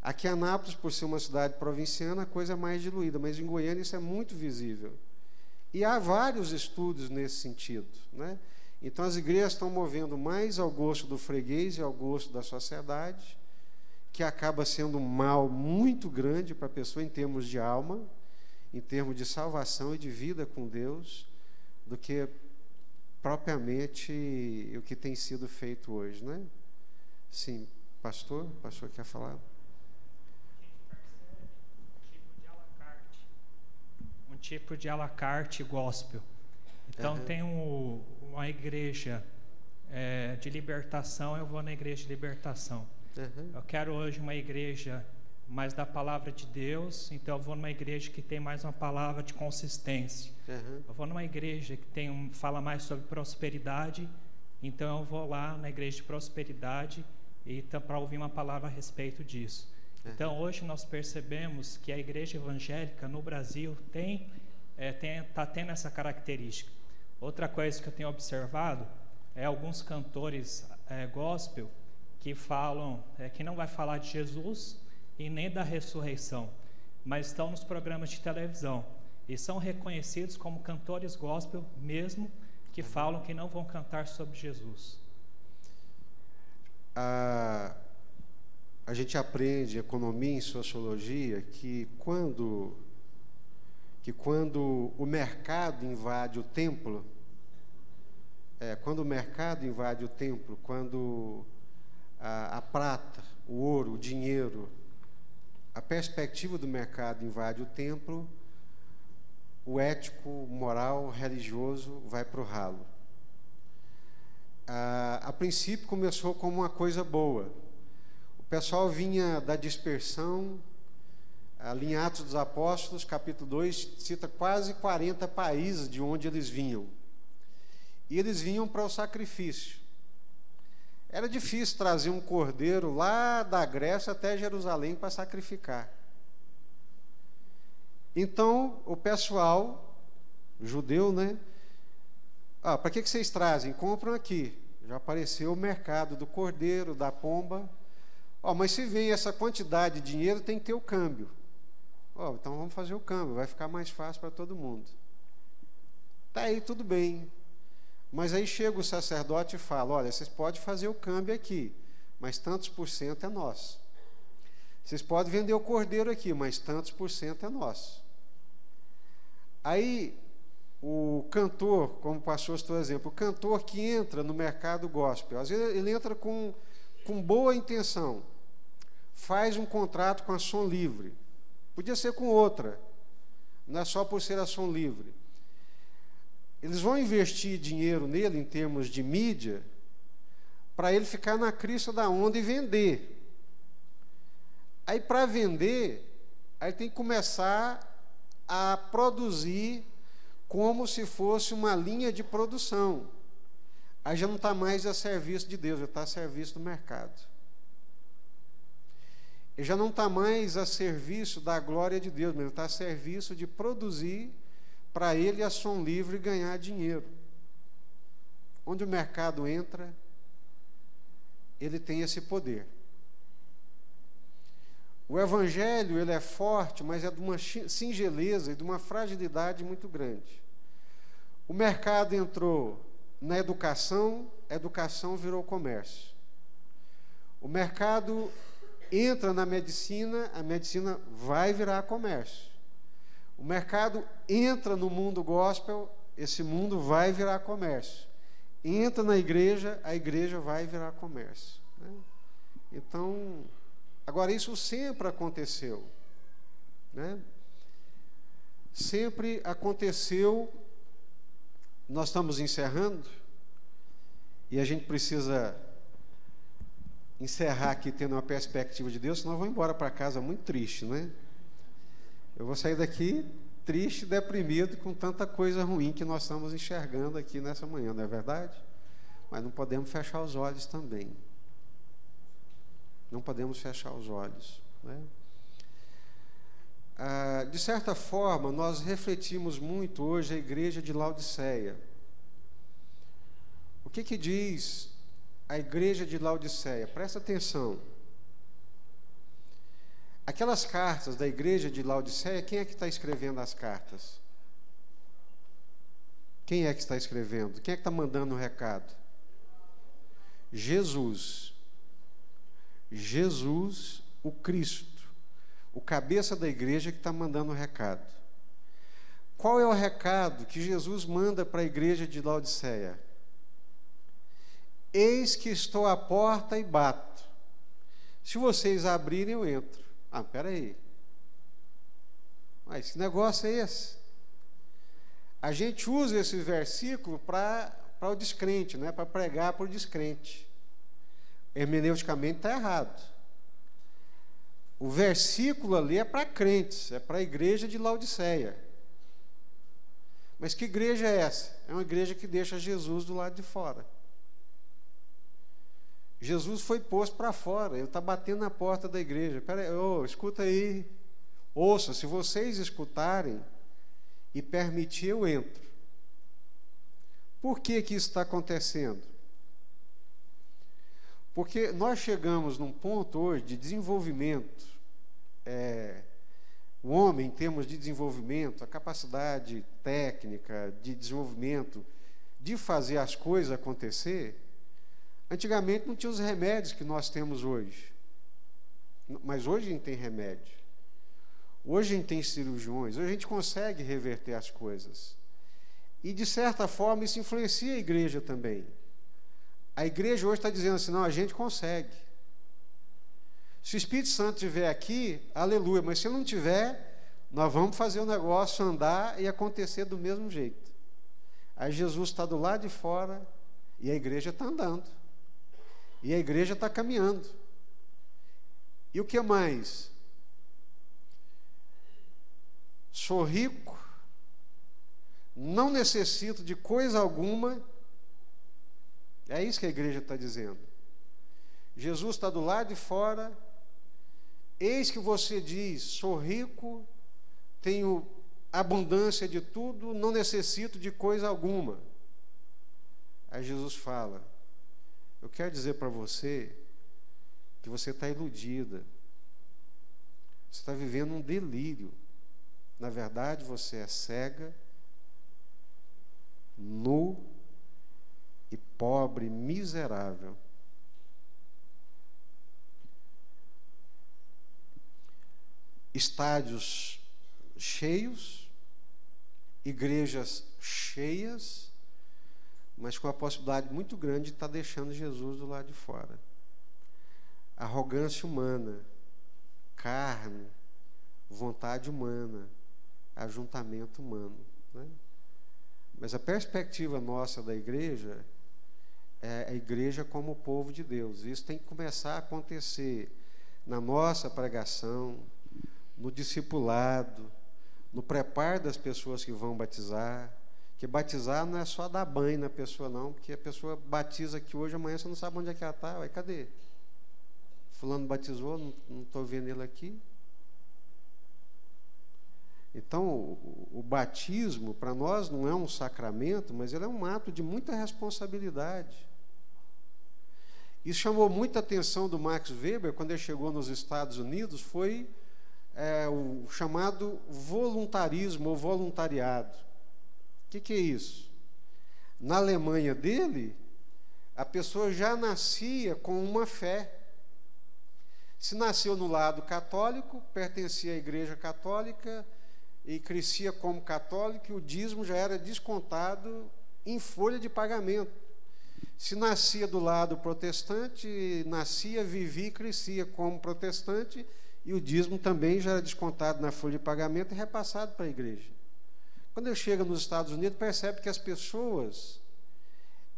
Aqui em Anápolis, por ser uma cidade provinciana, a coisa é mais diluída, mas em Goiânia isso é muito visível. E há vários estudos nesse sentido, né? Então, as igrejas estão movendo mais ao gosto do freguês e ao gosto da sociedade, que acaba sendo um mal muito grande para a pessoa em termos de alma, em termos de salvação e de vida com Deus, do que propriamente o que tem sido feito hoje, né? Sim, pastor? O pastor quer falar? Um tipo de à la carte gospel. Então, tem uma igreja de libertação, eu vou na igreja de libertação. Eu quero hoje uma igreja mais da palavra de Deus, então eu vou numa igreja que tem mais uma palavra de consistência. Eu vou numa igreja que fala mais sobre prosperidade, então eu vou lá na igreja de prosperidade para ouvir uma palavra a respeito disso. Então hoje nós percebemos que a igreja evangélica no Brasil está tendo essa característica. Outra coisa que eu tenho observado é alguns cantores gospel que falam que não vai falar de Jesus e nem da ressurreição, mas estão nos programas de televisão e são reconhecidos como cantores gospel mesmo, que falam que não vão cantar sobre Jesus. A gente aprende economia e sociologia que quando o mercado invade o templo, quando a prata, o ouro, o dinheiro, a perspectiva do mercado invade o templo, o ético, moral, religioso vai para o ralo. A princípio começou como uma coisa boa. O pessoal vinha da dispersão. Ali em Atos dos Apóstolos, capítulo 2, cita quase 40 países de onde eles vinham. E eles vinham para o sacrifício. Era difícil trazer um cordeiro lá da Grécia até Jerusalém para sacrificar. Então, o pessoal, judeu, né? Para que vocês trazem? Compram aqui. Já apareceu o mercado do cordeiro, da pomba. Mas se vem essa quantidade de dinheiro, tem que ter o câmbio. Então vamos fazer o câmbio, vai ficar mais fácil para todo mundo. Tá aí, tudo bem. Mas aí chega o sacerdote e fala: olha, vocês podem fazer o câmbio aqui, mas tantos por cento é nosso. Vocês podem vender o cordeiro aqui, mas tantos por cento é nosso. Aí o cantor, como o pastor citou exemplo, o cantor que entra no mercado gospel, às vezes ele entra com boa intenção, faz um contrato com a Som Livre, podia ser com outra, não é só por ser a Som Livre. Eles vão investir dinheiro nele em termos de mídia, para ele ficar na crista da onda e vender. Aí, para vender, aí tem que começar a produzir como se fosse uma linha de produção. Aí já não está mais a serviço de Deus, já está a serviço do mercado. Ele já não está mais a serviço da glória de Deus, mas ele está a serviço de produzir para ele a Som Livre ganhar dinheiro. Onde o mercado entra, ele tem esse poder. O evangelho, ele é forte, mas é de uma singeleza e de uma fragilidade muito grande. O mercado entrou na educação, a educação virou comércio. O mercado entra na medicina, a medicina vai virar comércio. O mercado entra no mundo gospel, esse mundo vai virar comércio. Entra na igreja, a igreja vai virar comércio. Né? Então, agora isso sempre aconteceu. Né? Sempre aconteceu. Nós estamos encerrando, e a gente precisa encerrar aqui tendo uma perspectiva de Deus, senão eu vou embora para casa muito triste, né? Eu vou sair daqui triste, deprimido, com tanta coisa ruim que nós estamos enxergando aqui nessa manhã, não é verdade? Mas não podemos fechar os olhos também. Não podemos fechar os olhos, né? De certa forma, nós refletimos muito hoje a igreja de Laodiceia. O que diz a igreja de Laodiceia? Presta atenção. Aquelas cartas da igreja de Laodiceia, quem é que está escrevendo as cartas? Quem é que está escrevendo? Quem é que está mandando o recado? Jesus. Jesus, o Cristo. O cabeça da igreja que está mandando o recado. Qual é o recado que Jesus manda para a igreja de Laodiceia? Eis que estou à porta e bato. Se vocês abrirem, eu entro. Espera aí. Mas que negócio é esse? A gente usa esse versículo para o descrente, né? Para pregar para o descrente. Hermeneuticamente está errado. O versículo ali é para crentes, é para a igreja de Laodiceia. Mas que igreja é essa? É uma igreja que deixa Jesus do lado de fora. Jesus foi posto para fora, ele está batendo na porta da igreja. Espera aí, escuta aí. Ouça, se vocês escutarem e permitir, eu entro. Por que que isso está acontecendo? Porque nós chegamos num ponto hoje de desenvolvimento. O homem, em termos de desenvolvimento, a capacidade técnica de desenvolvimento, de fazer as coisas acontecer, antigamente não tinha os remédios que nós temos hoje. Mas hoje a gente tem remédio. Hoje a gente tem cirurgiões, hoje a gente consegue reverter as coisas. E, de certa forma, isso influencia a igreja também. A igreja hoje está dizendo assim, não, a gente consegue. Se o Espírito Santo estiver aqui, aleluia, mas se não tiver, nós vamos fazer o negócio andar e acontecer do mesmo jeito. Aí Jesus está do lado de fora e a igreja está andando. E a igreja está caminhando. E o que mais? Sou rico, não necessito de coisa alguma. É isso que a igreja está dizendo. Jesus está do lado de fora. Eis que você diz, sou rico, tenho abundância de tudo, não necessito de coisa alguma. Aí Jesus fala, eu quero dizer para você que você está iludida. Você está vivendo um delírio. Na verdade, você é cega, nu e pobre, miserável. Estádios cheios, igrejas cheias, mas com a possibilidade muito grande de estar deixando Jesus do lado de fora. Arrogância humana, carne, vontade humana, ajuntamento humano, né? Mas a perspectiva nossa da igreja é a igreja como o povo de Deus. Isso tem que começar a acontecer na nossa pregação, no discipulado, no preparo das pessoas que vão batizar. Que batizar não é só dar banho na pessoa, não, porque a pessoa batiza aqui hoje, amanhã você não sabe onde é que ela está. Ué, cadê? Fulano batizou, não estou vendo ele aqui. Então, o batismo, para nós, não é um sacramento, mas ele é um ato de muita responsabilidade. Isso chamou muita atenção do Max Weber, quando ele chegou nos Estados Unidos, foi o chamado voluntarismo ou voluntariado. O que é isso? Na Alemanha dele, a pessoa já nascia com uma fé. Se nasceu no lado católico, pertencia à igreja católica e crescia como católico, o dízimo já era descontado em folha de pagamento. Se nascia do lado protestante, nascia, vivia e crescia como protestante, e o dízimo também já era descontado na folha de pagamento e repassado para a igreja. Quando ele chega nos Estados Unidos, percebe que as pessoas,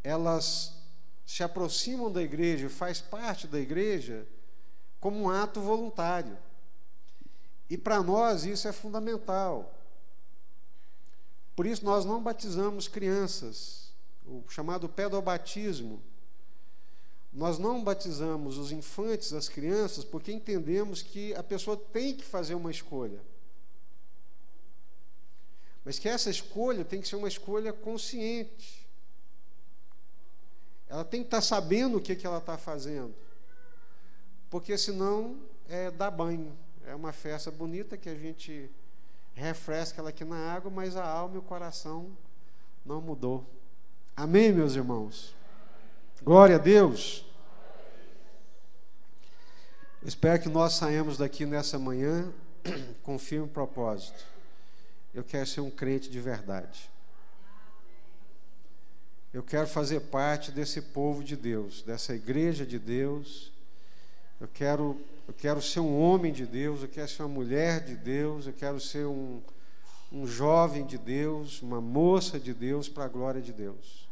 elas se aproximam da igreja, faz parte da igreja, como um ato voluntário. E para nós isso é fundamental. Por isso nós não batizamos crianças, o chamado pedobatismo. Nós não batizamos os infantes, as crianças, porque entendemos que a pessoa tem que fazer uma escolha. Mas que essa escolha tem que ser uma escolha consciente. Ela tem que estar sabendo o que ela está fazendo. Porque senão dá banho. É uma festa bonita que a gente refresca ela aqui na água, mas a alma e o coração não mudou. Amém, meus irmãos? Glória a Deus. Eu espero que nós saímos daqui nessa manhã com firme propósito. Eu quero ser um crente de verdade. Eu quero fazer parte desse povo de Deus, dessa igreja de Deus. Eu quero ser um homem de Deus, eu quero ser uma mulher de Deus, eu quero ser um jovem de Deus, uma moça de Deus, para a glória de Deus.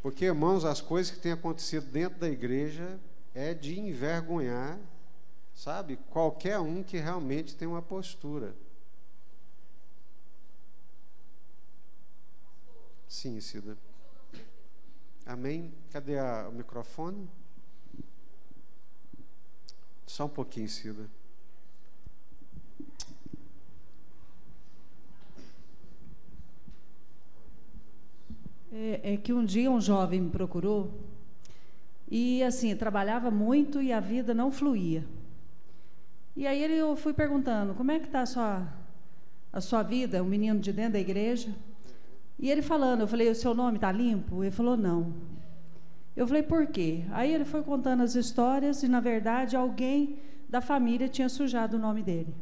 Porque, irmãos, as coisas que têm acontecido dentro da igreja é de envergonhar sabe? Qualquer um que realmente tem uma postura. Sim, Cida. Amém? Cadê o microfone? Só um pouquinho, Cida. É que um dia um jovem me procurou e, assim, trabalhava muito e a vida não fluía. E aí eu fui perguntando, como é que está a sua vida? Um menino de dentro da igreja. E ele falando, eu falei, o seu nome está limpo? Ele falou, não. Eu falei, por quê? Aí ele foi contando as histórias e, na verdade, alguém da família tinha sujado o nome dele.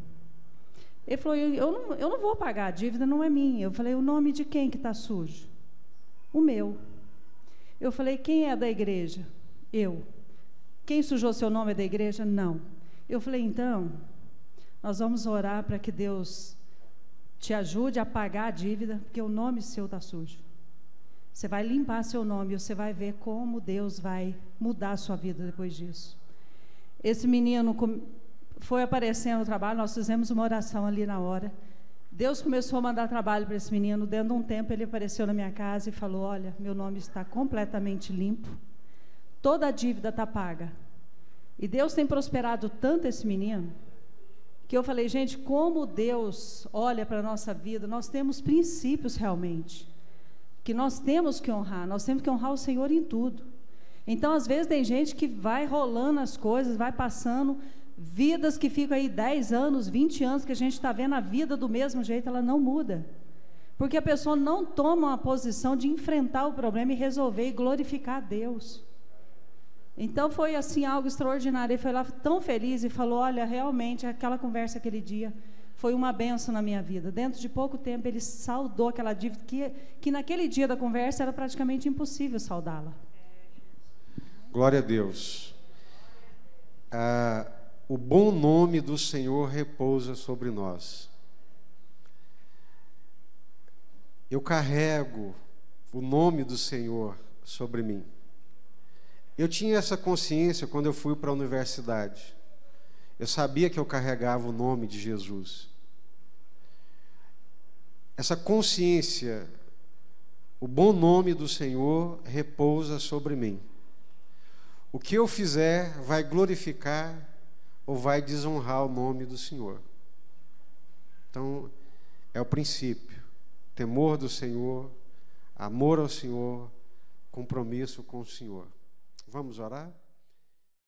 Ele falou, eu não vou pagar, a dívida não é minha. Eu falei, o nome de quem que está sujo? O meu. Eu falei, quem é da igreja? Eu. Quem sujou seu nome é da igreja? Não. Eu falei, então, nós vamos orar para que Deus te ajude a pagar a dívida, porque o nome seu está sujo. Você vai limpar seu nome e você vai ver como Deus vai mudar a sua vida depois disso. Esse menino foi aparecendo no trabalho, nós fizemos uma oração ali na hora. Deus começou a mandar trabalho para esse menino. Dentro de um tempo ele apareceu na minha casa e falou, olha, meu nome está completamente limpo, toda a dívida está paga. E Deus tem prosperado tanto esse menino, que eu falei, gente, como Deus olha para a nossa vida, nós temos princípios realmente, que nós temos que honrar o Senhor em tudo. Então, às vezes, tem gente que vai rolando as coisas, vai passando, vidas que ficam aí 10 anos, 20 anos, que a gente está vendo a vida do mesmo jeito, ela não muda. Porque a pessoa não toma uma posição de enfrentar o problema e resolver e glorificar a Deus. Então foi assim algo extraordinário. Ele foi lá tão feliz e falou, olha, realmente aquela conversa aquele dia foi uma bênção na minha vida. Dentro de pouco tempo ele saldou aquela dívida que naquele dia da conversa era praticamente impossível saldá-la. Glória a Deus. O bom nome do Senhor repousa sobre nós. Eu carrego o nome do Senhor sobre mim. Eu tinha essa consciência quando eu fui para a universidade. Eu sabia que eu carregava o nome de Jesus. Essa consciência, o bom nome do Senhor repousa sobre mim. O que eu fizer vai glorificar ou vai desonrar o nome do Senhor. Então, é o princípio. Temor do Senhor, amor ao Senhor, compromisso com o Senhor. Vamos orar?